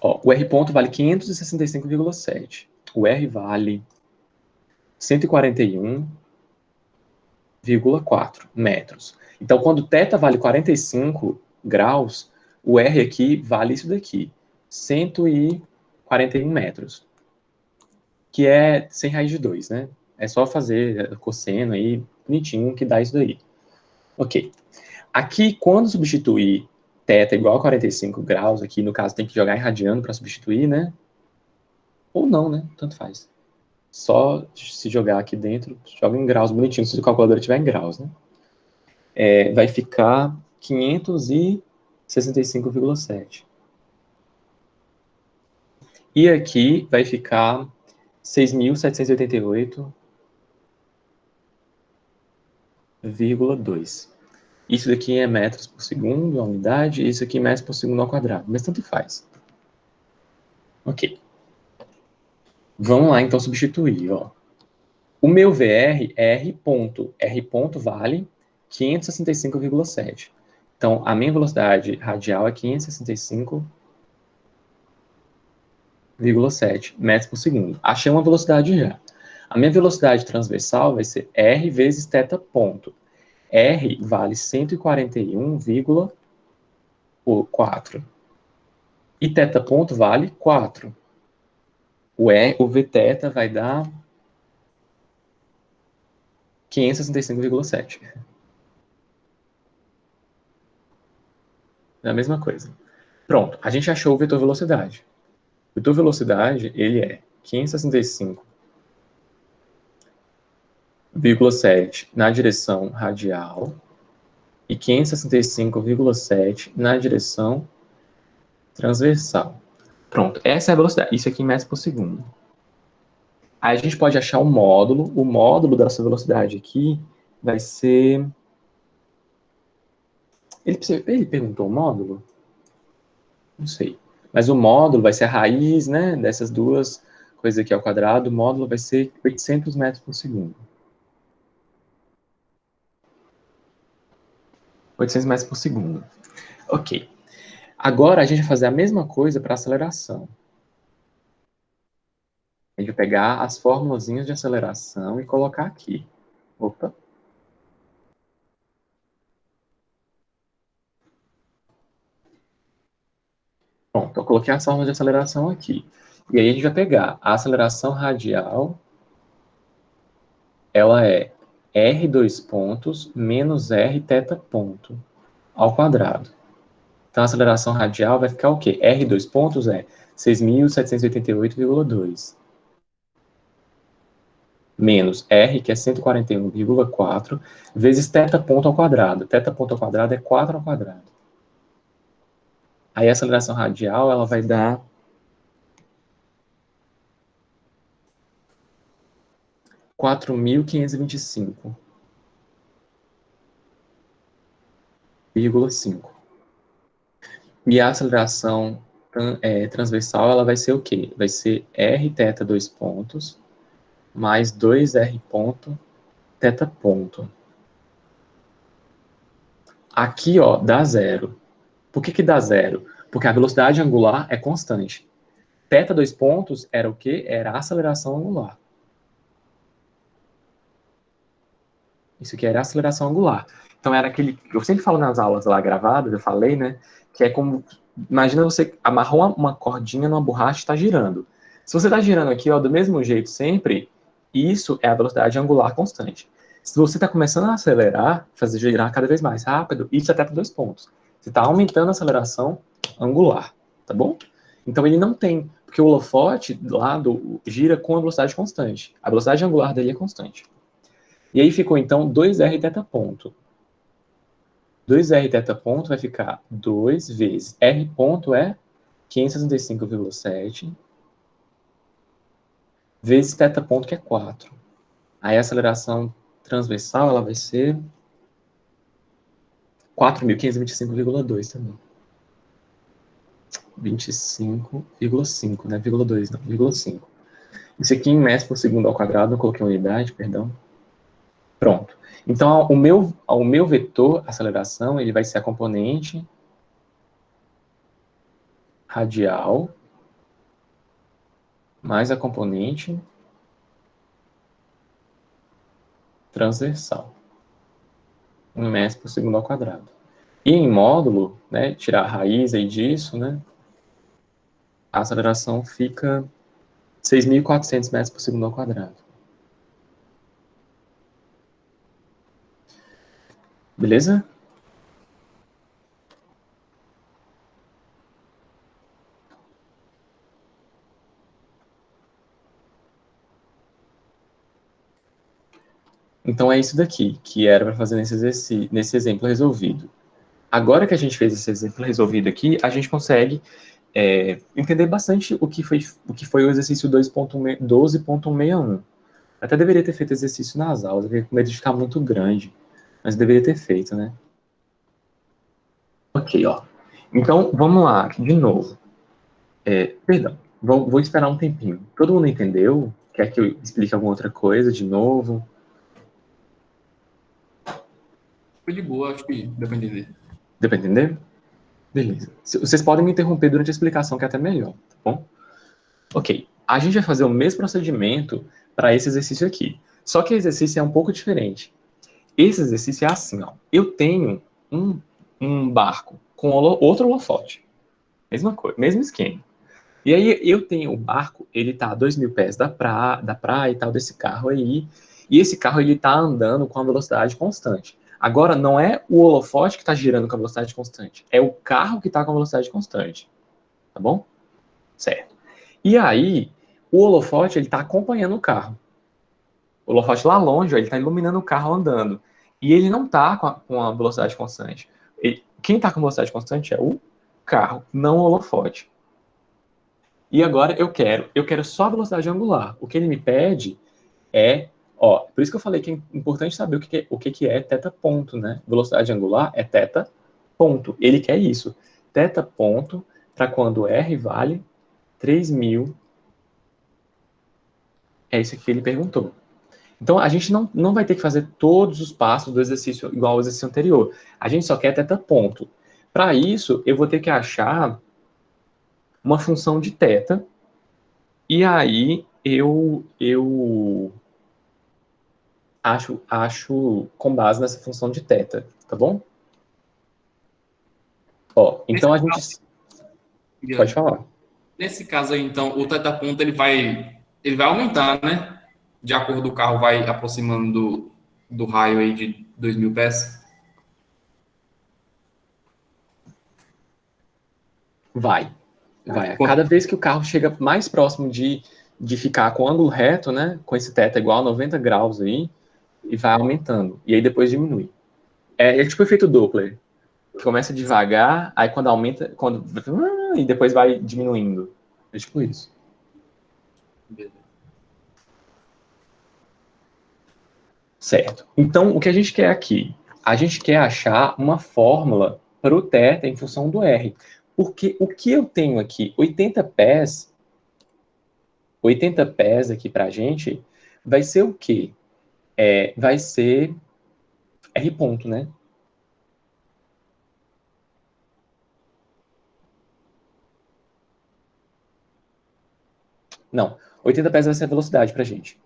Ó, o R ponto vale 565,7. O R vale 141,4 metros. Então, quando θ vale 45 graus, o R aqui vale isso daqui, 141 metros. Que é 100 raiz de 2, né? É só fazer cosseno aí, bonitinho, que dá isso daí. Ok. Aqui, quando substituir θ igual a 45 graus, aqui no caso tem que jogar em radiano para substituir, né? Ou não, né? Tanto faz. Só se jogar aqui dentro, joga em graus bonitinho, se o calculador tiver em graus, né? Vai ficar 565,7. E aqui vai ficar 6.788,2. Isso daqui é metros por segundo, a unidade, e isso aqui é metros por segundo ao quadrado, mas tanto faz. Ok. Vamos lá, então, substituir, ó. O meu VR é R ponto. R ponto vale 565,7. Então, a minha velocidade radial é 565,7 metros por segundo. Achei uma velocidade já. A minha velocidade transversal vai ser R vezes θ ponto. R vale 141,4. E θ ponto vale 4. O Vθ vai dar 565,7. É a mesma coisa. Pronto, a gente achou o vetor velocidade. O vetor velocidade, ele é 565,7 na direção radial e 565,7 na direção transversal. Pronto, essa é a velocidade. Isso aqui em metros por segundo. Aí a gente pode achar o módulo. O módulo dessa velocidade aqui vai ser... Ele perguntou o módulo? Não sei. Mas o módulo vai ser a raiz, né, dessas duas coisas aqui ao quadrado. O módulo vai ser 800 metros por segundo. 800 metros por segundo. Ok. Agora a gente vai fazer a mesma coisa para aceleração. A gente vai pegar as formulazinhas de aceleração e colocar aqui. Opa. Pronto, eu coloquei as fórmulas de aceleração aqui. E aí a gente vai pegar a aceleração radial, ela é r dois pontos menos r θ ponto ao quadrado. Então a aceleração radial vai ficar o quê? R dois pontos é 6.788,2. Menos R, que é 141,4, vezes θ ponto ao quadrado. Θ ponto ao quadrado é 4 ao quadrado. Aí a aceleração radial, ela vai dar 4.525,5. E a aceleração transversal, ela vai ser o quê? Vai ser R θ dois pontos mais 2R ponto, θ ponto. Aqui, ó, dá zero. Por que dá zero? Porque a velocidade angular é constante. Θ 2 pontos era o quê? Era a aceleração angular. Isso aqui era a aceleração angular. Então era aquele... Eu sempre falo nas aulas lá gravadas, eu falei, né? Que é como... Imagina você amarrou uma cordinha numa borracha e está girando. Se você está girando aqui, ó, do mesmo jeito sempre, isso é a velocidade angular constante. Se você está começando a acelerar, fazer girar cada vez mais rápido, isso é θ 2 pontos. Você está aumentando a aceleração angular, tá bom? Então ele não tem... Porque o holofote lá gira com a velocidade constante. A velocidade angular dele é constante. E aí ficou, então, 2R θ ponto. 2R θ ponto vai ficar 2 vezes R ponto é 565,7 vezes θ ponto, que é 4. Aí a aceleração transversal ela vai ser 4.525,2 também. 25,5, né? 0,2 não, 0,5. Isso aqui em metros por segundo ao quadrado, eu coloquei unidade, perdão. Pronto. Então, o meu vetor aceleração, ele vai ser a componente radial mais a componente transversal. 1 metro por segundo ao quadrado. E em módulo, né, tirar a raiz aí disso, né, a aceleração fica 6.400 metros por segundo ao quadrado. Beleza? Então é isso daqui, que era para fazer nesse exemplo resolvido. Agora que a gente fez esse exemplo resolvido aqui, a gente consegue entender bastante o que foi o exercício 12.61. Até deveria ter feito exercício nas aulas, eu fiquei com medo de ficar muito grande, mas deveria ter feito, né? Ok, ó. Então, vamos lá, de novo. Perdão, vou esperar um tempinho. Todo mundo entendeu? Quer que eu explique alguma outra coisa de novo? Foi de boa, acho que deu pra entender. Deu pra entender? Beleza. Vocês podem me interromper durante a explicação, que é até melhor, tá bom? Ok. A gente vai fazer o mesmo procedimento para esse exercício aqui. Só que o exercício é um pouco diferente. Esse exercício é assim, ó. Eu tenho um barco com outro holofote. Mesma coisa, mesmo esquema. E aí eu tenho o barco, ele tá a 2.000 pés da praia e tal, desse carro aí. E esse carro, ele tá andando com a velocidade constante. Agora, não é o holofote que está girando com a velocidade constante. É o carro que está com a velocidade constante. Tá bom? Certo. E aí, o holofote, ele está acompanhando o carro. O holofote lá longe, ó, ele está iluminando o carro andando. E ele não está com a velocidade constante. Quem está com velocidade constante é o carro, não o holofote. E agora eu quero só a velocidade angular. O que ele me pede é, ó, por isso que eu falei que é importante saber o que é θ ponto, né? Velocidade angular é θ ponto. Ele quer isso. Θ ponto para quando R vale 3.000. É isso que ele perguntou. Então, a gente não vai ter que fazer todos os passos do exercício igual ao exercício anterior. A gente só quer θ ponto. Para isso, eu vou ter que achar uma função de θ. E aí, eu acho com base nessa função de θ, tá bom? Ó, então a gente... Pode falar. Nesse caso aí, então, o θ ponto ele vai aumentar, né? De acordo com o carro vai aproximando do raio aí de 2.000 pés. Vai. Cada vez que o carro chega mais próximo de ficar com o ângulo reto, né? Com esse θ igual a 90 graus aí, e vai aumentando. E aí depois diminui. É tipo o efeito Doppler. Que começa devagar, aí quando aumenta, e depois vai diminuindo. É tipo isso. Certo. Então, o que a gente quer aqui? A gente quer achar uma fórmula para o θ em função do R. Porque o que eu tenho aqui, 80 pés aqui para a gente, vai ser o quê? Vai ser R ponto, né? Não, 80 pés vai ser a velocidade pra gente.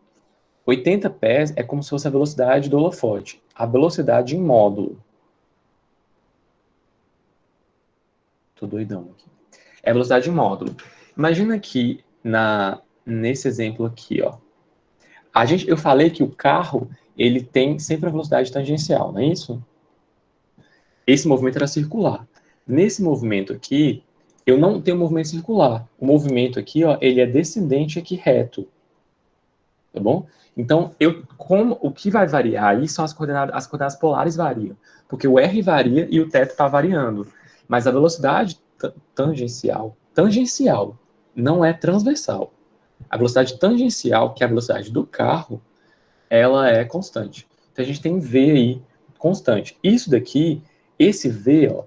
80 pés é como se fosse a velocidade do holofote. A velocidade em módulo. Tô doidão aqui. É a velocidade em módulo. Imagina que nesse exemplo aqui, ó. Eu falei que o carro, ele tem sempre a velocidade tangencial, não é isso? Esse movimento era circular. Nesse movimento aqui, eu não tenho movimento circular. O movimento aqui, ó, ele é descendente aqui reto. Tá bom? Então, o que vai variar aí são as coordenadas polares variam. Porque o R varia e o θ está variando. Mas a velocidade tangencial, não é transversal. A velocidade tangencial, que é a velocidade do carro, ela é constante. Então, a gente tem V aí constante. Isso daqui, esse V, ó,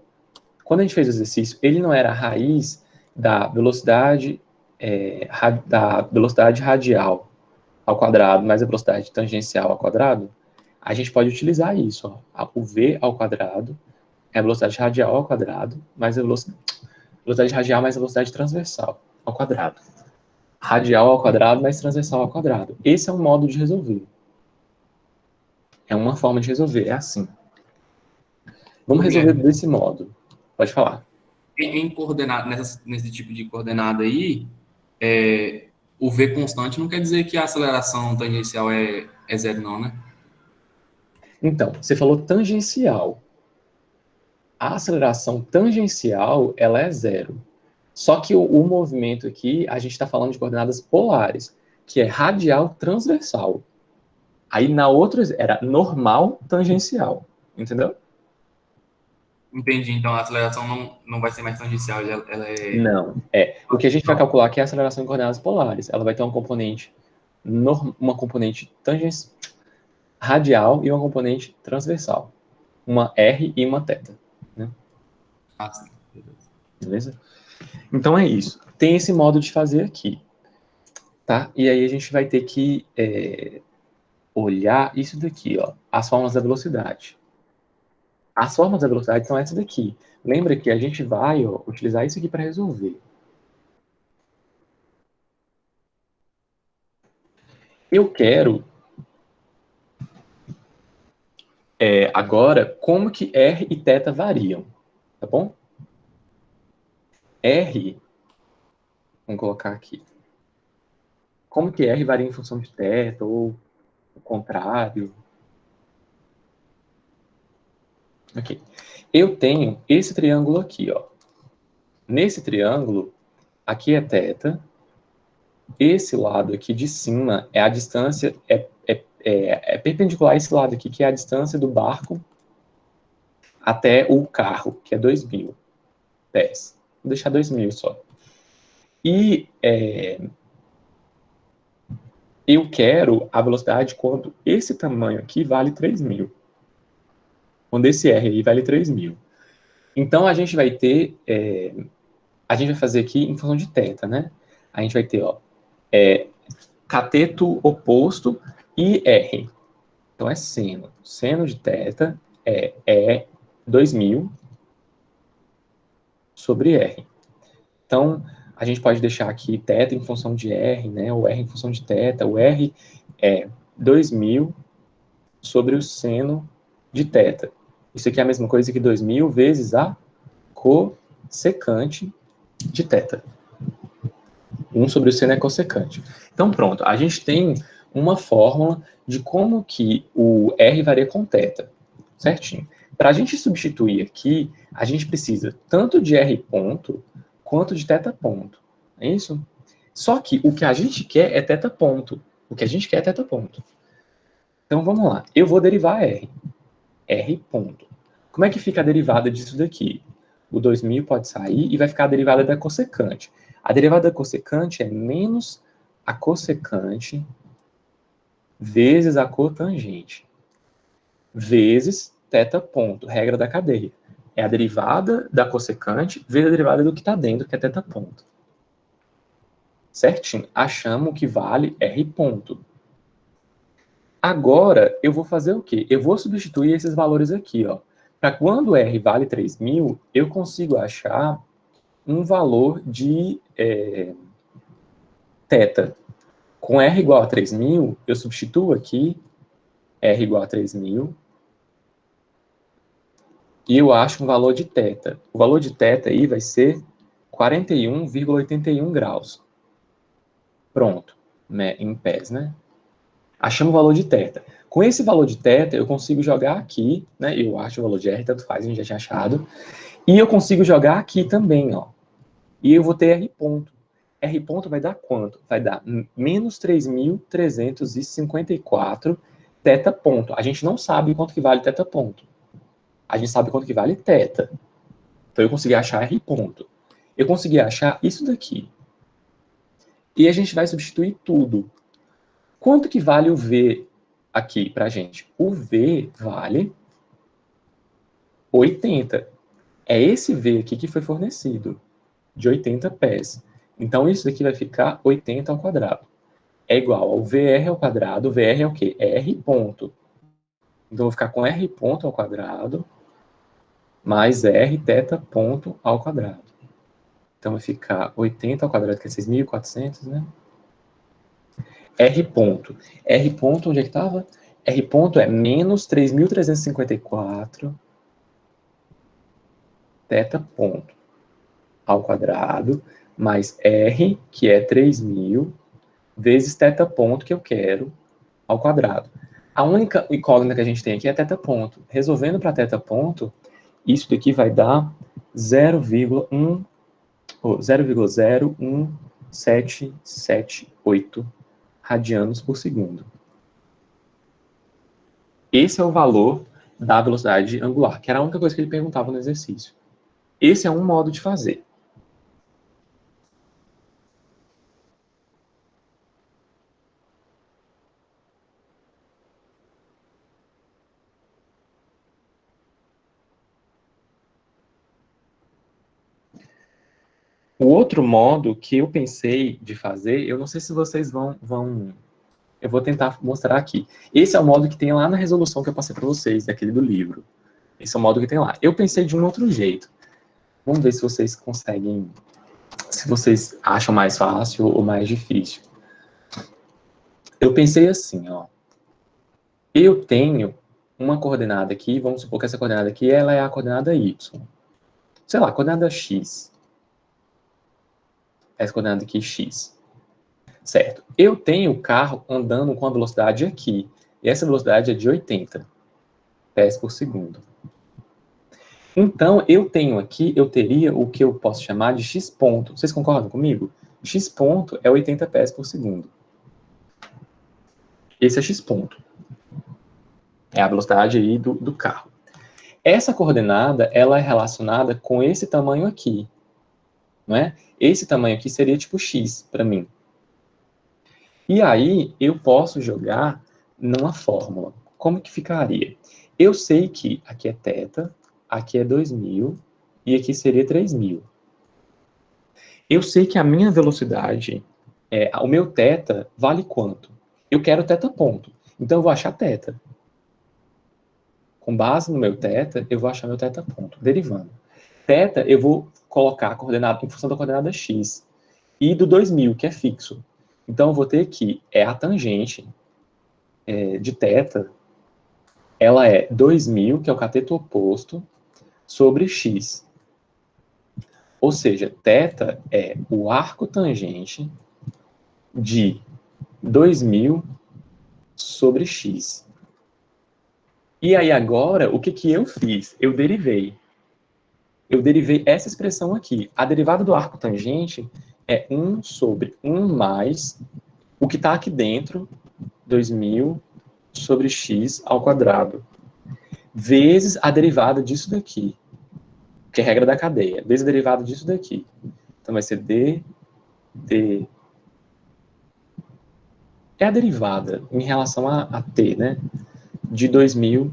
quando a gente fez o exercício, ele não era a raiz da velocidade, da velocidade radial ao quadrado mais a velocidade tangencial ao quadrado, a gente pode utilizar isso. Ó. O V ao quadrado é a velocidade radial ao quadrado mais a velocidade radial mais a velocidade transversal ao quadrado. Radial ao quadrado mais transversal ao quadrado. Esse é um modo de resolver. É uma forma de resolver, é assim. Vamos resolver desse modo. Pode falar. Em coordenada, nesse tipo de coordenada aí, o V constante não quer dizer que a aceleração tangencial é zero, não, né? Então, você falou tangencial. A aceleração tangencial, ela é zero. Só que o movimento aqui, a gente está falando de coordenadas polares, que é radial transversal. Aí na outra era normal tangencial. Entendeu? Entendi. Então a aceleração não vai ser mais tangencial, ela é. Não. O que a gente vai calcular aqui é a aceleração em coordenadas polares. Ela vai ter uma componente radial e uma componente transversal. Uma R e uma θ. Né? Ah, sim. Beleza? Então é isso. Tem esse modo de fazer aqui. Tá? E aí a gente vai ter que olhar isso daqui, ó, as formas da velocidade. As formas da velocidade são essas daqui. Lembra que a gente vai utilizar isso aqui para resolver. Eu quero agora como que R e θ variam, tá bom? R, vamos colocar aqui. Como que R varia em função de θ ou o contrário? Ok. Eu tenho esse triângulo aqui, ó. Nesse triângulo, aqui é θ. Esse lado aqui de cima é a distância, é perpendicular a esse lado aqui, que é a distância do barco até o carro, que é 2.000 pés. Vou deixar 2.000 só. E eu quero a velocidade quando esse tamanho aqui vale 3.000. Quando esse R aí vale 3.000. Então, a gente vai ter... a gente vai fazer aqui em função de θ, né? A gente vai ter, ó, cateto oposto e R. Então, é seno. Seno de θ é 2.000 sobre R. Então, a gente pode deixar aqui θ em função de R, né? O R em função de θ. O R é 2.000 sobre o seno de θ. Isso aqui é a mesma coisa que 2.000 vezes a cossecante de θ. 1 sobre o seno é cossecante. Então, pronto. A gente tem uma fórmula de como que o R varia com θ. Certinho. Para a gente substituir aqui, a gente precisa tanto de R ponto quanto de θ ponto. É isso? Só que o que a gente quer é θ ponto. O que a gente quer é θ ponto. Então, vamos lá. Eu vou derivar R. R ponto. Como é que fica a derivada disso daqui? O 2.000 pode sair e vai ficar a derivada da cossecante. A derivada da cossecante é menos a cossecante vezes a cotangente. Vezes θ ponto, regra da cadeia. É a derivada da cossecante vezes a derivada do que está dentro, que é θ ponto. Certinho. Achamos que vale R ponto. Agora, eu vou fazer o quê? Eu vou substituir esses valores aqui, ó. Para quando R vale 3.000, eu consigo achar um valor de θ. Com R igual a 3.000, eu substituo aqui R igual a 3.000 e eu acho um valor de θ. O valor de θ aí vai ser 41,81 graus. Pronto, né, em pés, né? Achamos o valor de θ. Com esse valor de θ, eu consigo jogar aqui, né? Eu acho o valor de R, tanto faz, a gente já tinha achado. E eu consigo jogar aqui também, ó. E eu vou ter R ponto. R ponto vai dar quanto? Vai dar menos 3.354 θ ponto. A gente não sabe quanto que vale θ ponto. A gente sabe quanto que vale θ. Então eu consegui achar R ponto. Eu consegui achar isso daqui. E a gente vai substituir tudo. Quanto que vale o V aqui pra gente? O V vale 80. É esse V aqui que foi fornecido, de 80 pés. Então, isso daqui vai ficar 80 ao quadrado. É igual ao VR ao quadrado. VR é o quê? É R ponto. Então, eu vou ficar com R ponto ao quadrado mais R θ ponto ao quadrado. Então, vai ficar 80 ao quadrado, que é 6.400, né? R ponto. R ponto, onde é que estava? R ponto é menos 3.354 θ ponto ao quadrado, mais R, que é 3.000, vezes θ ponto, que eu quero, ao quadrado. A única incógnita que a gente tem aqui é θ ponto. Resolvendo para θ ponto, isso daqui vai dar 0,01778 radianos por segundo. Esse é o valor da velocidade angular, que era a única coisa que ele perguntava no exercício. Esse é um modo de fazer. O outro modo que eu pensei de fazer, eu não sei se vocês vão... Eu vou tentar mostrar aqui. Esse é o modo que tem lá na resolução que eu passei para vocês, daquele do livro. Esse é o modo que tem lá. Eu pensei de um outro jeito. Vamos ver se vocês conseguem... Se vocês acham mais fácil ou mais difícil. Eu pensei assim, ó. Eu tenho uma coordenada aqui, vamos supor que essa coordenada aqui, ela é a coordenada y. Sei lá, a coordenada x. Essa coordenada aqui, x. Certo. Eu tenho o carro andando com a velocidade aqui. E essa velocidade é de 80 pés por segundo. Então, eu tenho aqui, eu teria o que eu posso chamar de x ponto. Vocês concordam comigo? X ponto é 80 pés por segundo. Esse é x ponto. É a velocidade aí do carro. Essa coordenada, ela é relacionada com esse tamanho aqui. Não é? Esse tamanho aqui seria tipo x para mim. E aí, eu posso jogar numa fórmula. Como que ficaria? Eu sei que aqui é θ, aqui é 2.000 e aqui seria 3.000. Eu sei que a minha velocidade, o meu θ vale quanto? Eu quero θ ponto. Então, eu vou achar θ. Com base no meu θ, eu vou achar meu θ ponto, derivando. θ, eu vou colocar a coordenada em função da coordenada x. E do 2.000, que é fixo. Então, eu vou ter que a tangente de θ, ela é 2.000, que é o cateto oposto, sobre x. Ou seja, θ é o arco tangente de 2.000 sobre x. E aí agora, o que eu fiz? Eu derivei. Eu derivei essa expressão aqui. A derivada do arco tangente é 1 sobre 1 mais o que está aqui dentro, 2.000 sobre x ao quadrado, vezes a derivada disso daqui, que é a regra da cadeia, vezes a derivada disso daqui. Então vai ser d. É a derivada em relação a t, né? De 2.000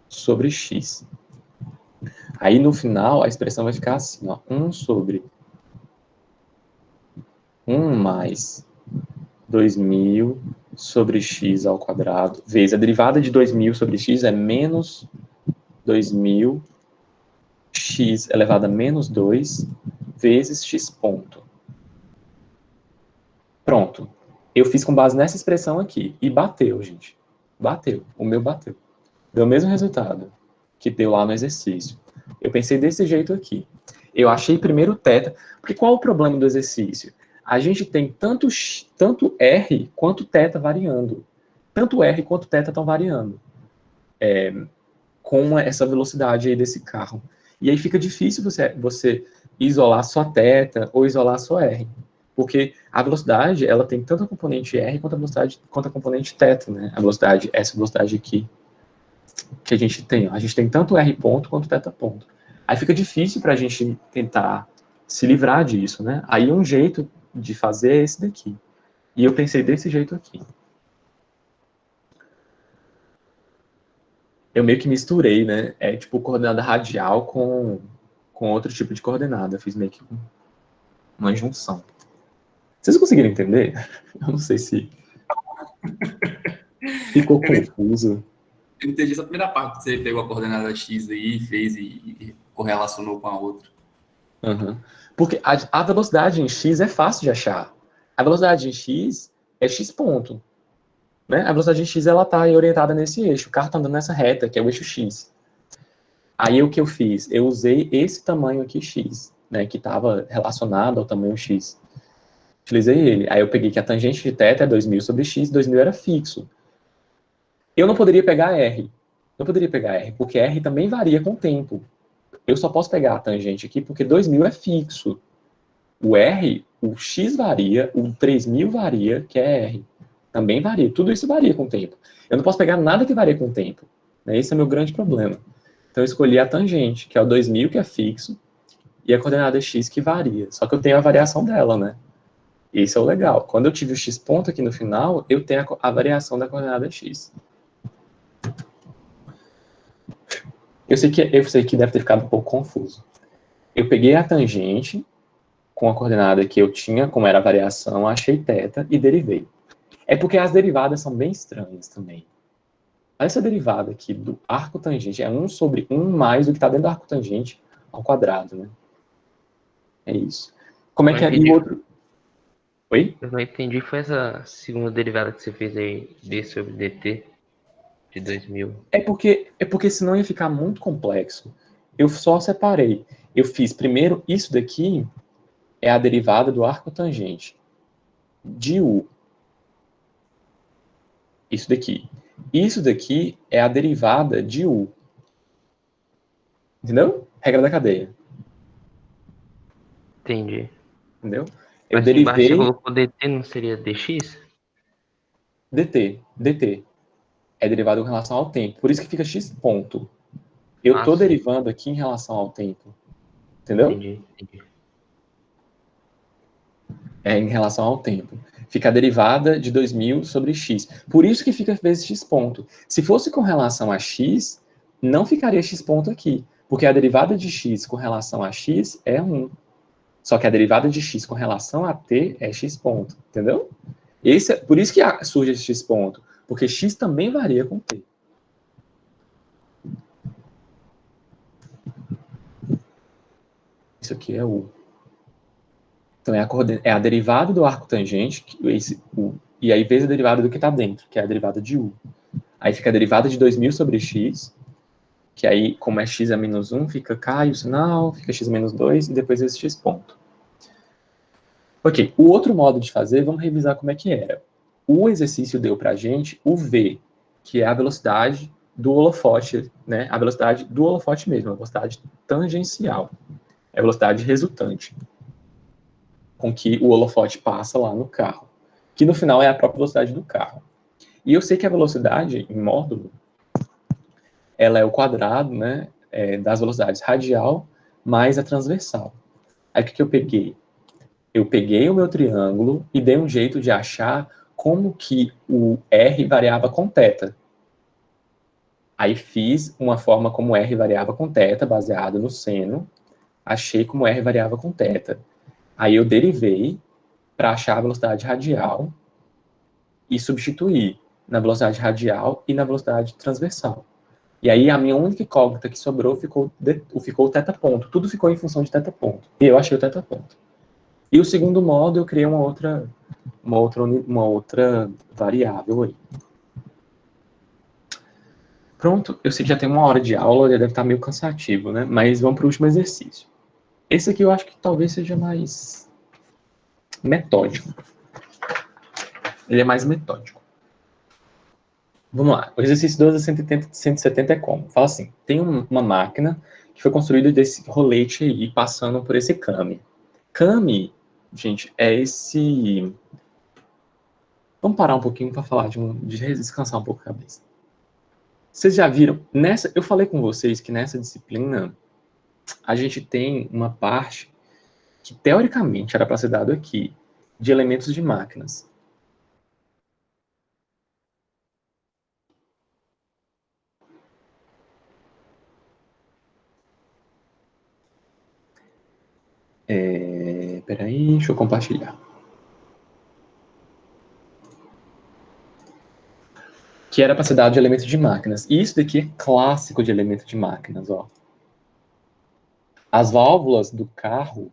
sobre x. Aí no final a expressão vai ficar assim, ó, 1 sobre 1 mais 2.000 sobre x ao quadrado, vezes a derivada de 2000 sobre x é menos 2000 x elevado a menos 2 vezes x ponto. Pronto. Eu fiz com base nessa expressão aqui. E bateu, gente. Bateu. O meu bateu. Deu o mesmo resultado que deu lá no exercício. Eu pensei desse jeito aqui. Eu achei primeiro θ, porque qual o problema do exercício? A gente tem tanto R quanto θ variando. Tanto R quanto θ estão variando. Com essa velocidade aí desse carro. E aí fica difícil você isolar só θ ou isolar só R. Porque a velocidade, ela tem tanto a componente R quanto a componente θ, né? A velocidade, essa velocidade aqui que a gente tem. A gente tem tanto R ponto quanto θ ponto. Aí fica difícil para a gente tentar se livrar disso, né? Aí um jeito de fazer é esse daqui. E eu pensei desse jeito aqui. Eu meio que misturei, né? É tipo coordenada radial com outro tipo de coordenada. Eu fiz meio que uma junção. Vocês conseguiram entender? Eu não sei se ficou confuso. Eu entendi essa primeira parte, que você pegou a coordenada X aí, fez e correlacionou com a outra. Uhum. Porque a velocidade em x é fácil de achar. A velocidade em x é x ponto. Né? A velocidade em x ela está orientada nesse eixo. O carro está andando nessa reta, que é o eixo x. Aí o que eu fiz? Eu usei esse tamanho aqui x, né, que estava relacionado ao tamanho x. Utilizei ele. Aí eu peguei que a tangente de θ é 2000 sobre x, 2000 era fixo. Eu não poderia pegar R. Não poderia pegar R, porque R também varia com o tempo. Eu só posso pegar a tangente aqui porque 2000 é fixo. O R, o X varia, o 3000 varia, que é R. Também varia. Tudo isso varia com o tempo. Eu não posso pegar nada que varia com o tempo. Né? Esse é o meu grande problema. Então eu escolhi a tangente, que é o 2000, que é fixo, e a coordenada X, que varia. Só que eu tenho a variação dela, né? Esse é o legal. Quando eu tive o X ponto aqui no final, eu tenho a variação da coordenada X. Eu sei que deve ter ficado um pouco confuso. Eu peguei a tangente com a coordenada que eu tinha, como era a variação, achei θ e derivei. É porque as derivadas são bem estranhas também. Essa derivada aqui do arco tangente é 1 sobre 1 mais o que está dentro do arco tangente ao quadrado, né? É isso. Como é que é? E o outro... Oi? Eu não entendi, foi essa segunda derivada que você fez aí, d sobre dt de 2000. É porque senão ia ficar muito complexo. Eu só separei. Eu fiz primeiro isso daqui é a derivada do arco tangente de U. Isso daqui. Isso daqui é a derivada de U. Entendeu? Regra da cadeia. Entendi. Entendeu? Eu Aqui embaixo você derivei colocou dt, não seria dx? dt. É derivado em relação ao tempo. Por isso que fica x ponto. Eu Ah, estou sim. derivando aqui em relação ao tempo. Entendeu? Entendi. É em relação ao tempo. Fica a derivada de 2000 sobre x. Por isso que fica vezes x ponto. Se fosse com relação a x, não ficaria x ponto aqui. Porque a derivada de x com relação a x é 1. Só que a derivada de x com relação a t é x ponto. Entendeu? Por isso que surge esse x ponto. Porque x também varia com t. Isso aqui é U. Então, é a derivada do arco tangente, e aí vezes a derivada do que está dentro, que é a derivada de U. Aí fica a derivada de 2000 sobre x, que aí, como é x a menos 1, fica cai o sinal, fica x menos 2, e depois esse x ponto. Ok, o outro modo de fazer, vamos revisar como é que era. O exercício deu para a gente o v, que é a velocidade do holofote, né? A velocidade do holofote mesmo, a velocidade tangencial. É a velocidade resultante com que o holofote passa lá no carro, que no final é a própria velocidade do carro. E eu sei que a velocidade em módulo, ela é o quadrado, né, das velocidades radial mais a transversal. Aí o que eu peguei? Eu peguei o meu triângulo e dei um jeito de achar como que o R variava com θ. Aí fiz uma forma como R variava com θ, baseado no seno. Achei como R variava com θ. Aí eu derivei para achar a velocidade radial e substituir na velocidade radial e na velocidade transversal. E aí a minha única incógnita que sobrou ficou o θ ponto. Tudo ficou em função de θ ponto. E eu achei o θ ponto. E o segundo modo eu criei uma outra variável aí. Pronto, eu sei que já tem 1 hora de aula, já deve estar meio cansativo, né? Mas vamos para o último exercício. Esse aqui eu acho que talvez seja mais metódico. Ele é mais metódico. Vamos lá. O exercício 12 a 170 é como? Fala assim, tem uma máquina que foi construída desse rolete aí, passando por esse kame. Kame, gente, é esse... Vamos parar um pouquinho para falar de descansar um pouco a cabeça. Vocês já viram? Eu falei com vocês que nessa disciplina a gente tem uma parte que teoricamente era para ser dado aqui, de elementos de máquinas. Peraí, deixa eu compartilhar. Que era para ser dado de elementos de máquinas. E isso daqui é clássico de elemento de máquinas, ó. As válvulas do carro,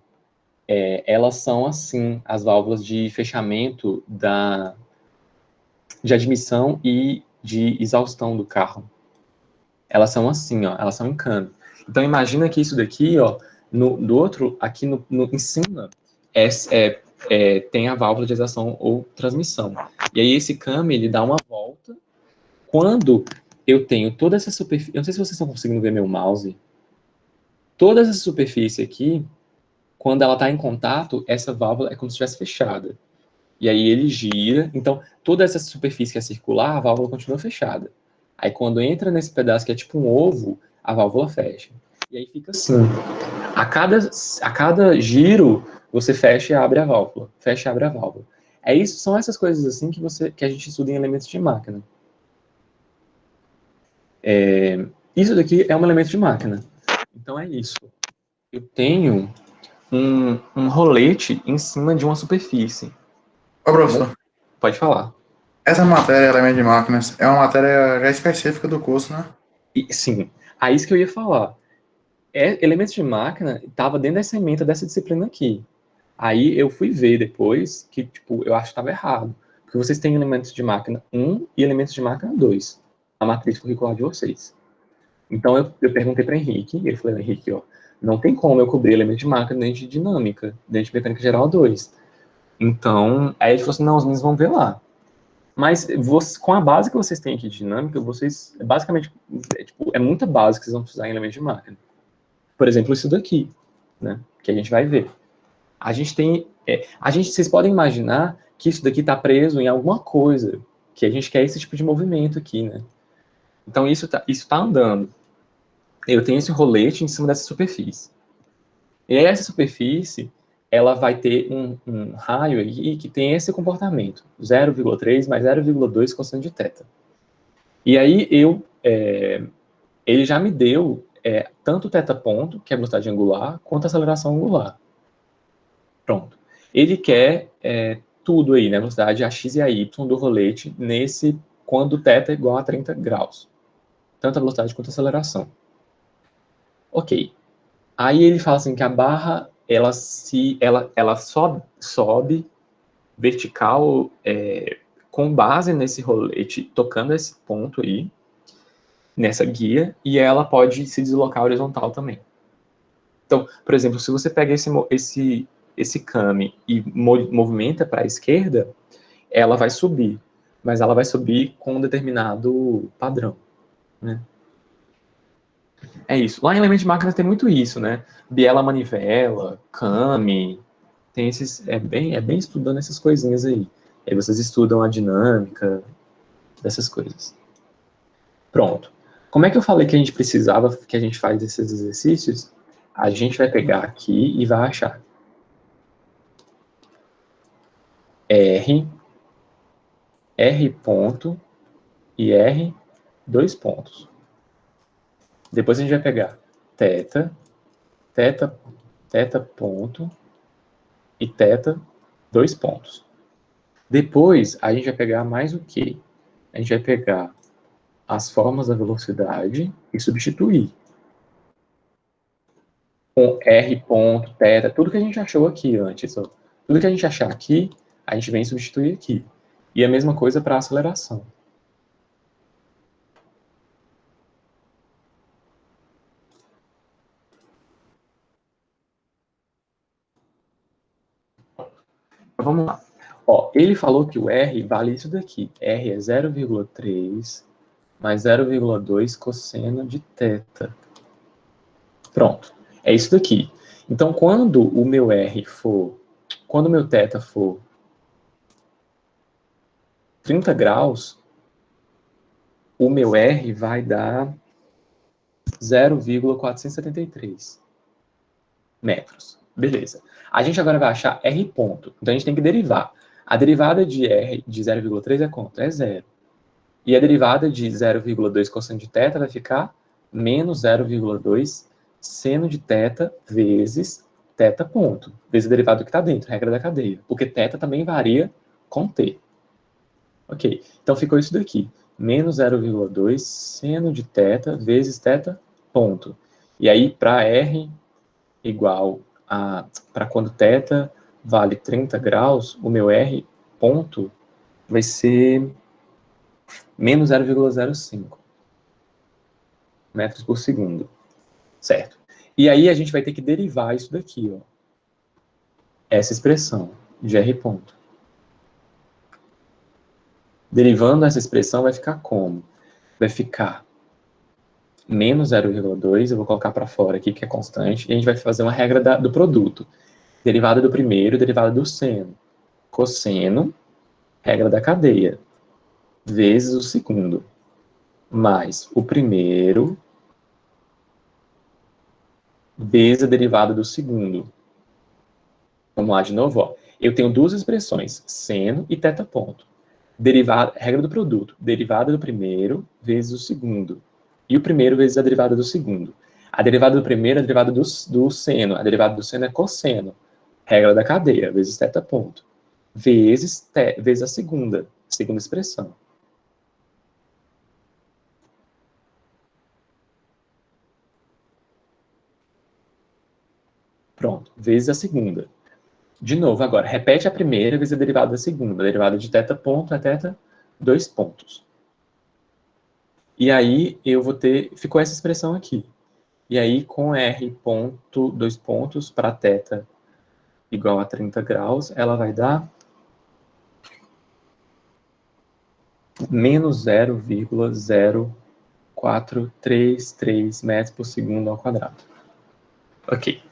elas são assim, as válvulas de fechamento de admissão e de exaustão do carro. Elas são assim, ó, elas são em cano. Então imagina que isso daqui, ó, do outro, aqui em cima, tem a válvula de exaustão ou transmissão. E aí esse cano, ele dá uma volta. Quando eu tenho toda essa superfície, eu não sei se vocês estão conseguindo ver meu mouse, toda essa superfície aqui, quando ela está em contato, essa válvula é como se estivesse fechada. E aí ele gira, então toda essa superfície que é circular, a válvula continua fechada. Aí quando entra nesse pedaço que é tipo um ovo, a válvula fecha. E aí fica assim. A cada giro, você fecha e abre a válvula. Fecha e abre a válvula. São essas coisas assim que a gente estuda em elementos de máquina. Isso daqui é um elemento de máquina. Então é isso. Eu tenho um rolete em cima de uma superfície. Ô, professor, Pode falar. essa matéria, elemento de máquinas, é uma matéria já específica do curso, né? Sim, é isso que eu ia falar. Elementos de máquina estava dentro dessa ementa dessa disciplina aqui. Aí eu fui ver depois que, tipo, eu acho que estava errado. Porque vocês têm elementos de máquina 1 e elementos de máquina 2 na matriz curricular de vocês. Então eu perguntei para Henrique, e ele falou, Henrique, ó, não tem como eu cobrir elemento de máquina dentro de dinâmica, dentro de mecânica geral 2. Então, aí ele falou assim, não, os meninos vão ver lá. Mas com a base que vocês têm aqui de dinâmica, vocês, basicamente, é muita base que vocês vão precisar em elemento de máquina. Por exemplo, isso daqui, né, que a gente vai ver. A gente tem, vocês podem imaginar que isso daqui está preso em alguma coisa, que a gente quer esse tipo de movimento aqui, né. Então, isso tá andando. Eu tenho esse rolete em cima dessa superfície. E essa superfície, ela vai ter um raio aí que tem esse comportamento, 0,3 mais 0,2 constante de θ. E aí ele já me deu tanto o θ ponto, que é a velocidade angular, quanto a aceleração angular. Pronto. Ele quer tudo aí, né, a velocidade ax e a y do rolete quando θ é igual a 30 graus. Tanto a velocidade quanto a aceleração. Ok. Aí ele fala assim que a barra, ela sobe vertical com base nesse rolete, tocando esse ponto aí, nessa guia, e ela pode se deslocar horizontal também. Então, por exemplo, se você pega esse came e movimenta para a esquerda, ela vai subir, mas ela vai subir com um determinado padrão, né? É isso. Lá em elemento de máquinas tem muito isso, né? Biela manivela, Kame, tem esses. É bem estudando essas coisinhas aí. Aí vocês estudam a dinâmica dessas coisas. Pronto. Como é que eu falei que a gente precisava que a gente faz esses exercícios? A gente vai pegar aqui e vai achar R ponto e R, 2 pontos. Depois a gente vai pegar θ ponto e θ, 2 pontos. Depois, a gente vai pegar mais o quê? A gente vai pegar as formas da velocidade e substituir. Com R ponto, θ, tudo que a gente achou aqui antes. Ó. Tudo que a gente achar aqui, a gente vem substituir aqui. E a mesma coisa para a aceleração. Vamos lá. Ó, ele falou que o R vale isso daqui. R é 0,3 mais 0,2 cosseno de θ. Pronto. É isso daqui. Então, quando o meu θ for 30 graus, o meu R vai dar 0,473 metros. Beleza. A gente agora vai achar R ponto. Então, a gente tem que derivar. A derivada de R de 0,3 é quanto? É 0. E a derivada de 0,2 cosseno de θ vai ficar menos 0,2 seno de θ vezes θ ponto. Vezes a derivada que está dentro, regra da cadeia. Porque θ também varia com t. Ok. Então, ficou isso daqui. Menos 0,2 seno de θ vezes θ ponto. E aí, para R igual a... Para quando θ vale 30 graus, o meu R ponto vai ser menos 0,05 metros por segundo, certo? E aí a gente vai ter que derivar isso daqui, ó. Essa expressão de R ponto. Derivando essa expressão vai ficar como? Vai ficar menos 0,2, eu vou colocar para fora aqui, que é constante, e a gente vai fazer uma regra do produto. Derivada do primeiro, derivada do seno. Cosseno, regra da cadeia, vezes o segundo, mais o primeiro, vezes a derivada do segundo. Vamos lá de novo, ó. Eu tenho duas expressões, seno e θ ponto. Derivada, regra do produto, derivada do primeiro vezes o segundo. E o primeiro vezes a derivada do segundo. A derivada do primeiro é a derivada do seno. A derivada do seno é cosseno. Regra da cadeia, vezes θ ponto. Vezes a segunda expressão. Pronto, vezes a segunda. De novo, agora, repete a primeira vezes a derivada da segunda. A derivada de θ ponto é θ, 2 pontos. E aí, eu vou ter... Ficou essa expressão aqui. E aí, com R ponto, 2 pontos, para θ igual a 30 graus, ela vai dar menos 0,0433 metros por segundo ao quadrado. Ok.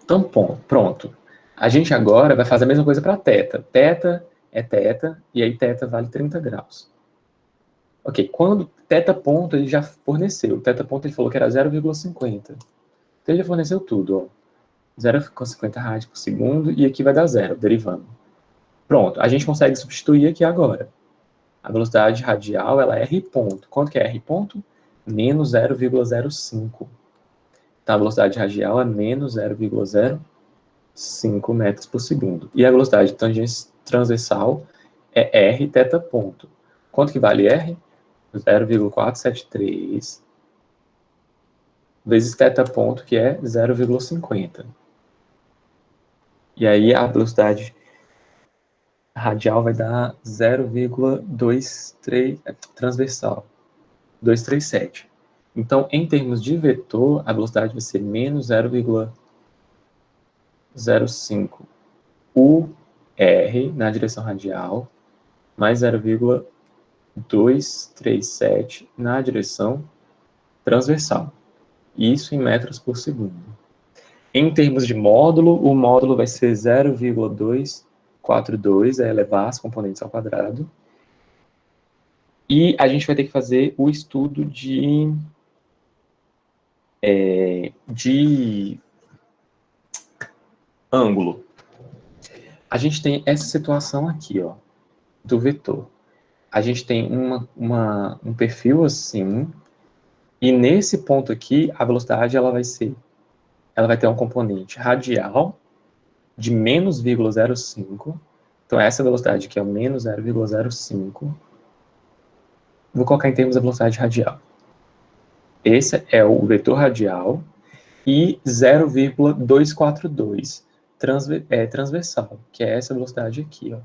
Então, pronto. A gente agora vai fazer a mesma coisa para θ. θ é θ, e aí θ vale 30 graus. Ok, quando θ ponto ele já forneceu. θ ponto ele falou que era 0,50. Então ele já forneceu tudo, ó. 0,50 rádios por segundo, e aqui vai dar 0, derivando. Pronto, a gente consegue substituir aqui agora. A velocidade radial, ela é R ponto. Quanto que é R ponto? Menos 0,05. Então, a velocidade radial é menos 0,05 metros por segundo. E a velocidade transversal é R θ ponto. Quanto que vale R? 0,473 vezes θ ponto, que é 0,50. E aí a velocidade radial vai dar 0,23 transversal, 237. Então, em termos de vetor, a velocidade vai ser menos 0,05 UR na direção radial, mais 0,237 na direção transversal. Isso em metros por segundo. Em termos de módulo, o módulo vai ser 0,242, é elevar as componentes ao quadrado. E a gente vai ter que fazer o estudo de ângulo. A gente tem essa situação aqui, ó, do vetor. A gente tem um perfil assim, e nesse ponto aqui, a velocidade ela vai ter um componente radial de menos 0,05 Então, essa velocidade aqui é o menos 0,05. Vou colocar em termos da velocidade radial. Esse é o vetor radial e 0,242 transversal, que é essa velocidade aqui, ó.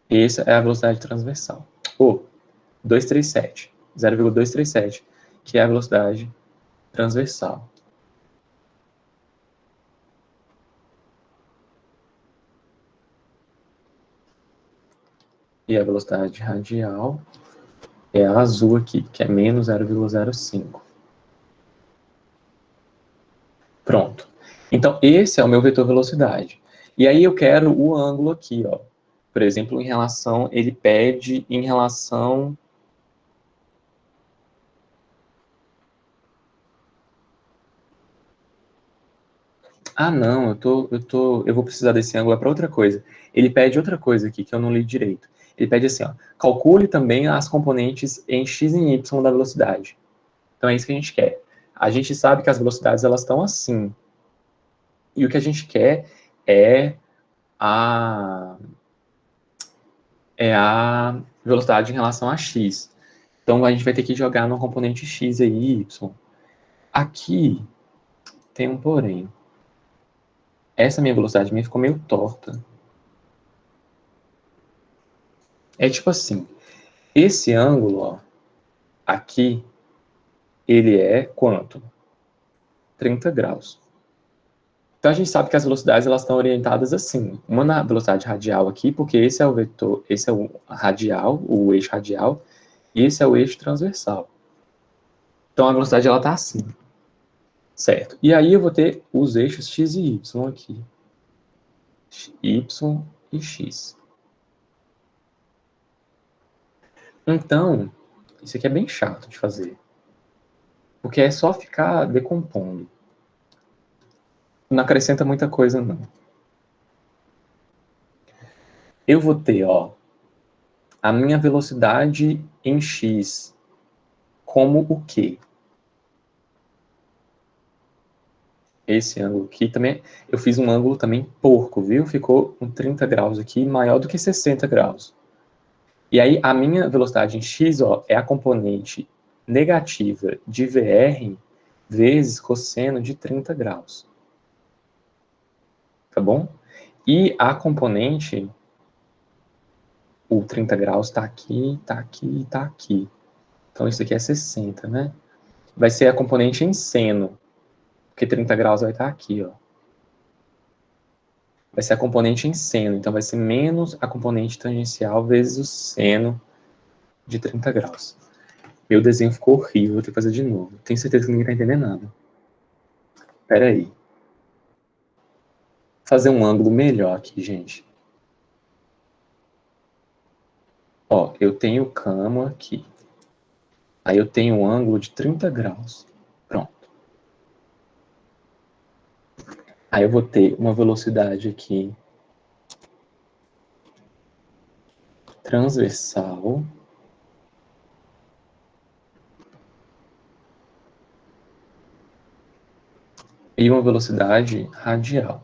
Essa é a velocidade transversal. Ou 237, 0,237, que é a velocidade transversal. E a velocidade radial é a azul aqui, que é menos 0,05. Pronto. Então, esse é o meu vetor velocidade. E aí eu quero o ângulo aqui, ó. Por exemplo, em relação, ele pede em relação... Ah, não, eu vou precisar desse ângulo para outra coisa. Ele pede outra coisa aqui, que eu não li direito. Ele pede assim, ó, calcule também as componentes em x e em y da velocidade. Então é isso que a gente quer. A gente sabe que as velocidades, elas estão assim. E o que a gente quer é a velocidade em relação a x. Então, a gente vai ter que jogar no componente x e y. Aqui tem um porém. Essa minha velocidade minha ficou meio torta. É tipo assim, esse ângulo, ó, aqui, ele é quanto? 30 graus. Então, a gente sabe que as velocidades, elas estão orientadas assim. Uma na velocidade radial aqui, porque esse é o vetor, esse é o radial, o eixo radial, e esse é o eixo transversal. Então, a velocidade, ela está assim. Certo. E aí, eu vou ter os eixos x e y aqui. Y e x. Então, isso aqui é bem chato de fazer. Porque é só ficar decompondo. Não acrescenta muita coisa, não. Eu vou ter, ó, a minha velocidade em x como o quê? Esse ângulo aqui também, eu fiz um ângulo também porco, viu? Ficou com 30 graus aqui, maior do que 60 graus. E aí, a minha velocidade em x, ó, é a componente negativa de VR vezes cosseno de 30 graus. Tá bom? E a componente, o 30 graus está aqui, está aqui e está aqui. Então, isso aqui é 60, né? Vai ser a componente em seno, porque 30 graus vai estar aqui, ó. Vai ser a componente em seno, então vai ser menos a componente tangencial vezes o seno de 30 graus. Meu desenho ficou horrível, vou ter que fazer de novo. Tenho certeza que ninguém está entendendo nada. Espera aí. Vou fazer um ângulo melhor aqui, gente. Ó, eu tenho o camo aqui. Aí eu tenho um ângulo de 30 graus. Pronto. Aí eu vou ter uma velocidade aqui transversal. E uma velocidade radial,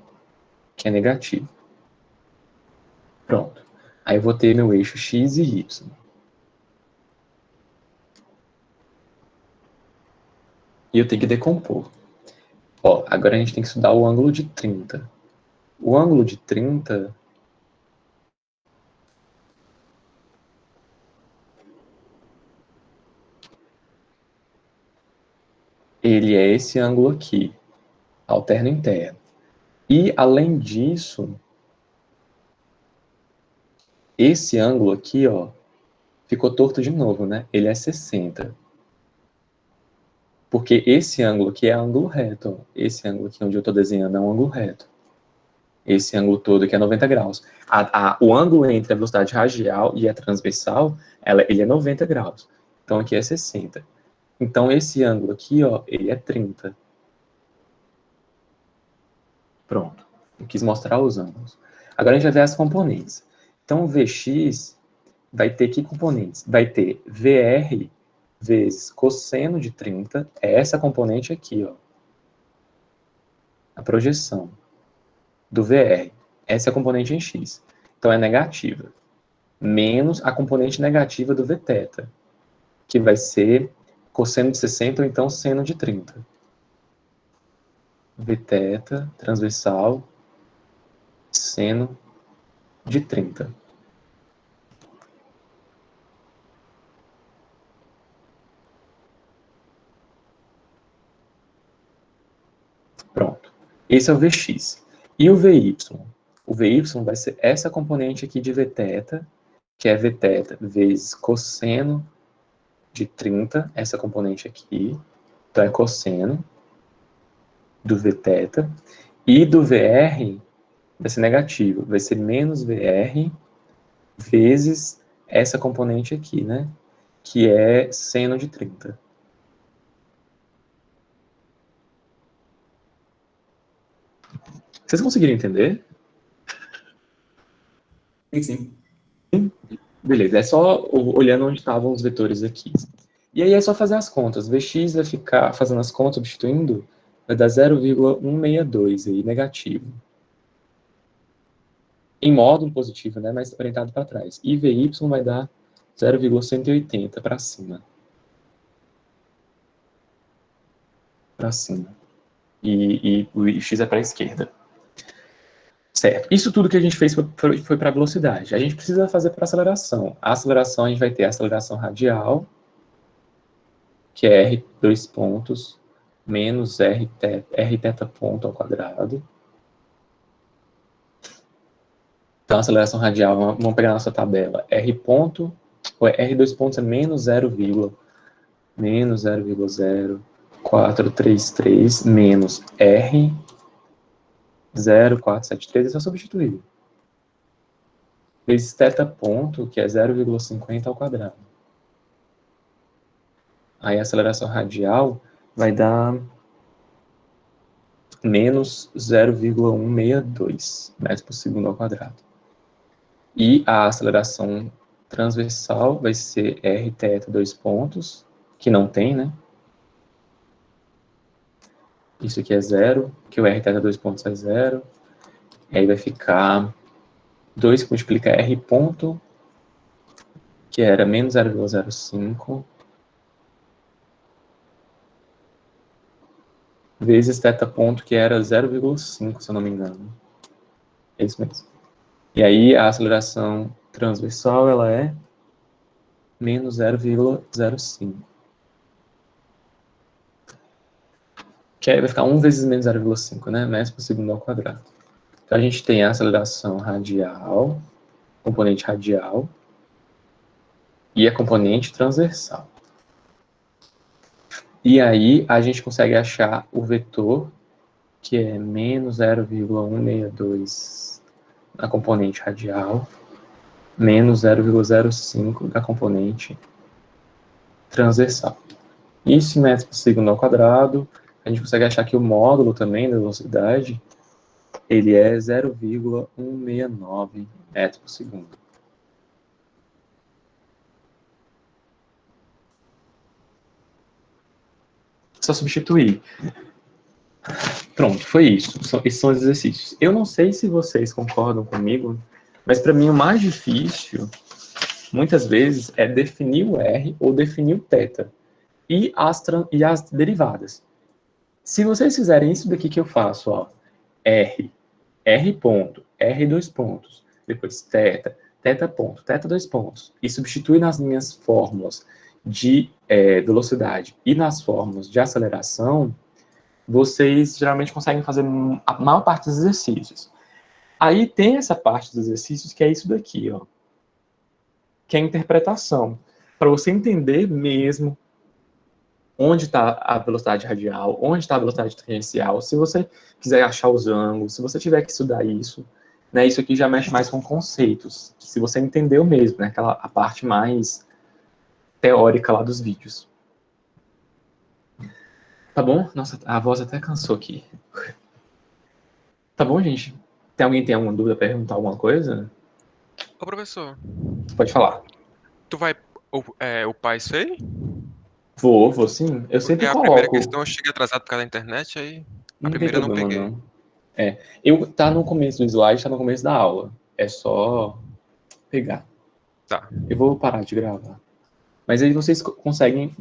que é negativa. Pronto. Aí eu vou ter meu eixo x e y. E eu tenho que decompor. Ó, agora a gente tem que estudar o ângulo de 30. O ângulo de 30... ele é esse ângulo aqui, alterno interno. E, além disso, esse ângulo aqui, ó, ficou torto de novo, né? Ele é 60. Porque esse ângulo aqui é ângulo reto. Ó. Esse ângulo aqui onde eu estou desenhando é um ângulo reto. Esse ângulo todo aqui é 90 graus. O ângulo entre a velocidade radial e a transversal, ele é 90 graus. Então, aqui é 60. Então, esse ângulo aqui, ó, ele é 30. Pronto. Eu quis mostrar os ângulos. Agora, a gente vai ver as componentes. Então, o Vx vai ter que componentes? Vai ter VR vezes cosseno de 30, é essa componente aqui, ó. A projeção. do VR. Essa é a componente em x. Então é negativa. Menos a componente negativa do Vθ, que vai ser cosseno de 60 ou então seno de 30. Vθ transversal seno de 30. Pronto. Esse é o Vx. E o Vy? O Vy vai ser essa componente aqui de Vθ, que é Vθ vezes cosseno de 30, essa componente aqui. Então é cosseno do Vθ. E do VR vai ser negativo. Vai ser menos VR vezes essa componente aqui, né? Que é seno de 30. Vocês conseguiram entender? Sim. Beleza, é só olhando onde estavam os vetores aqui. E aí é só fazer as contas. Vx vai ficar, fazendo as contas, substituindo, vai dar 0,162 aí, negativo. Em módulo positivo, né, mas orientado para trás. E Vy vai dar 0,180 para cima. Para cima. E o x é para a esquerda. Certo. Isso tudo que a gente fez foi para a velocidade. A gente precisa fazer para a aceleração. A aceleração, a gente vai ter a aceleração radial, que é r dois pontos, menos r θ ponto ao quadrado. Então, a aceleração radial, vamos pegar a nossa tabela. R ponto, ou r dois pontos é menos 0,0433 menos r 0,473, é só substituir. Vezes θ ponto, que é 0,50 ao quadrado. Aí a aceleração radial vai dar menos 0,162 metros por segundo ao quadrado. E a aceleração transversal vai ser rθ dois pontos, que não tem, né? Isso aqui é zero, que o rθ dois pontos é zero. E aí vai ficar 2 que multiplica r ponto, que era menos 0,05, vezes θ ponto, que era 0,5, se eu não me engano. É isso mesmo. E aí a aceleração transversal, ela é menos 0,05. Que aí vai ficar 1 vezes menos 0,5, né? Metros por segundo ao quadrado. Então a gente tem a aceleração radial, componente radial, e a componente transversal. E aí a gente consegue achar o vetor, que é menos 0,162 na componente radial, menos 0,05 da componente transversal. Isso em metros por segundo ao quadrado, a gente consegue achar que o módulo também da velocidade, ele é 0,169 metros por segundo. Só substituir. Pronto, foi isso. Esses são os exercícios. Eu não sei se vocês concordam comigo, mas para mim o mais difícil, muitas vezes, é definir o R ou definir o θ e as derivadas. Se vocês fizerem isso daqui que eu faço, ó, R ponto, R dois pontos, depois θ ponto, θ dois pontos, e substituir nas minhas fórmulas de velocidade e nas fórmulas de aceleração, vocês geralmente conseguem fazer a maior parte dos exercícios. Aí tem essa parte dos exercícios que é isso daqui, ó, que é a interpretação, para você entender mesmo onde está a velocidade radial, onde está a velocidade tangencial, se você quiser achar os ângulos, se você tiver que estudar isso, né, isso aqui já mexe mais com conceitos, se você entendeu mesmo, né, a parte mais teórica lá dos vídeos. Tá bom? Nossa, a voz até cansou aqui. Tá bom, gente? Alguém tem alguma dúvida, perguntar alguma coisa? Ô, professor, Pode falar. tu vai upar isso aí? Vou sim. Eu Porque sempre a primeira coloco. questão eu cheguei atrasado por causa da internet, aí a Não tem primeira eu não problema, peguei. não. Tá no começo do slide, tá no começo da aula. É só pegar. Tá. Eu vou parar de gravar. Mas aí vocês conseguem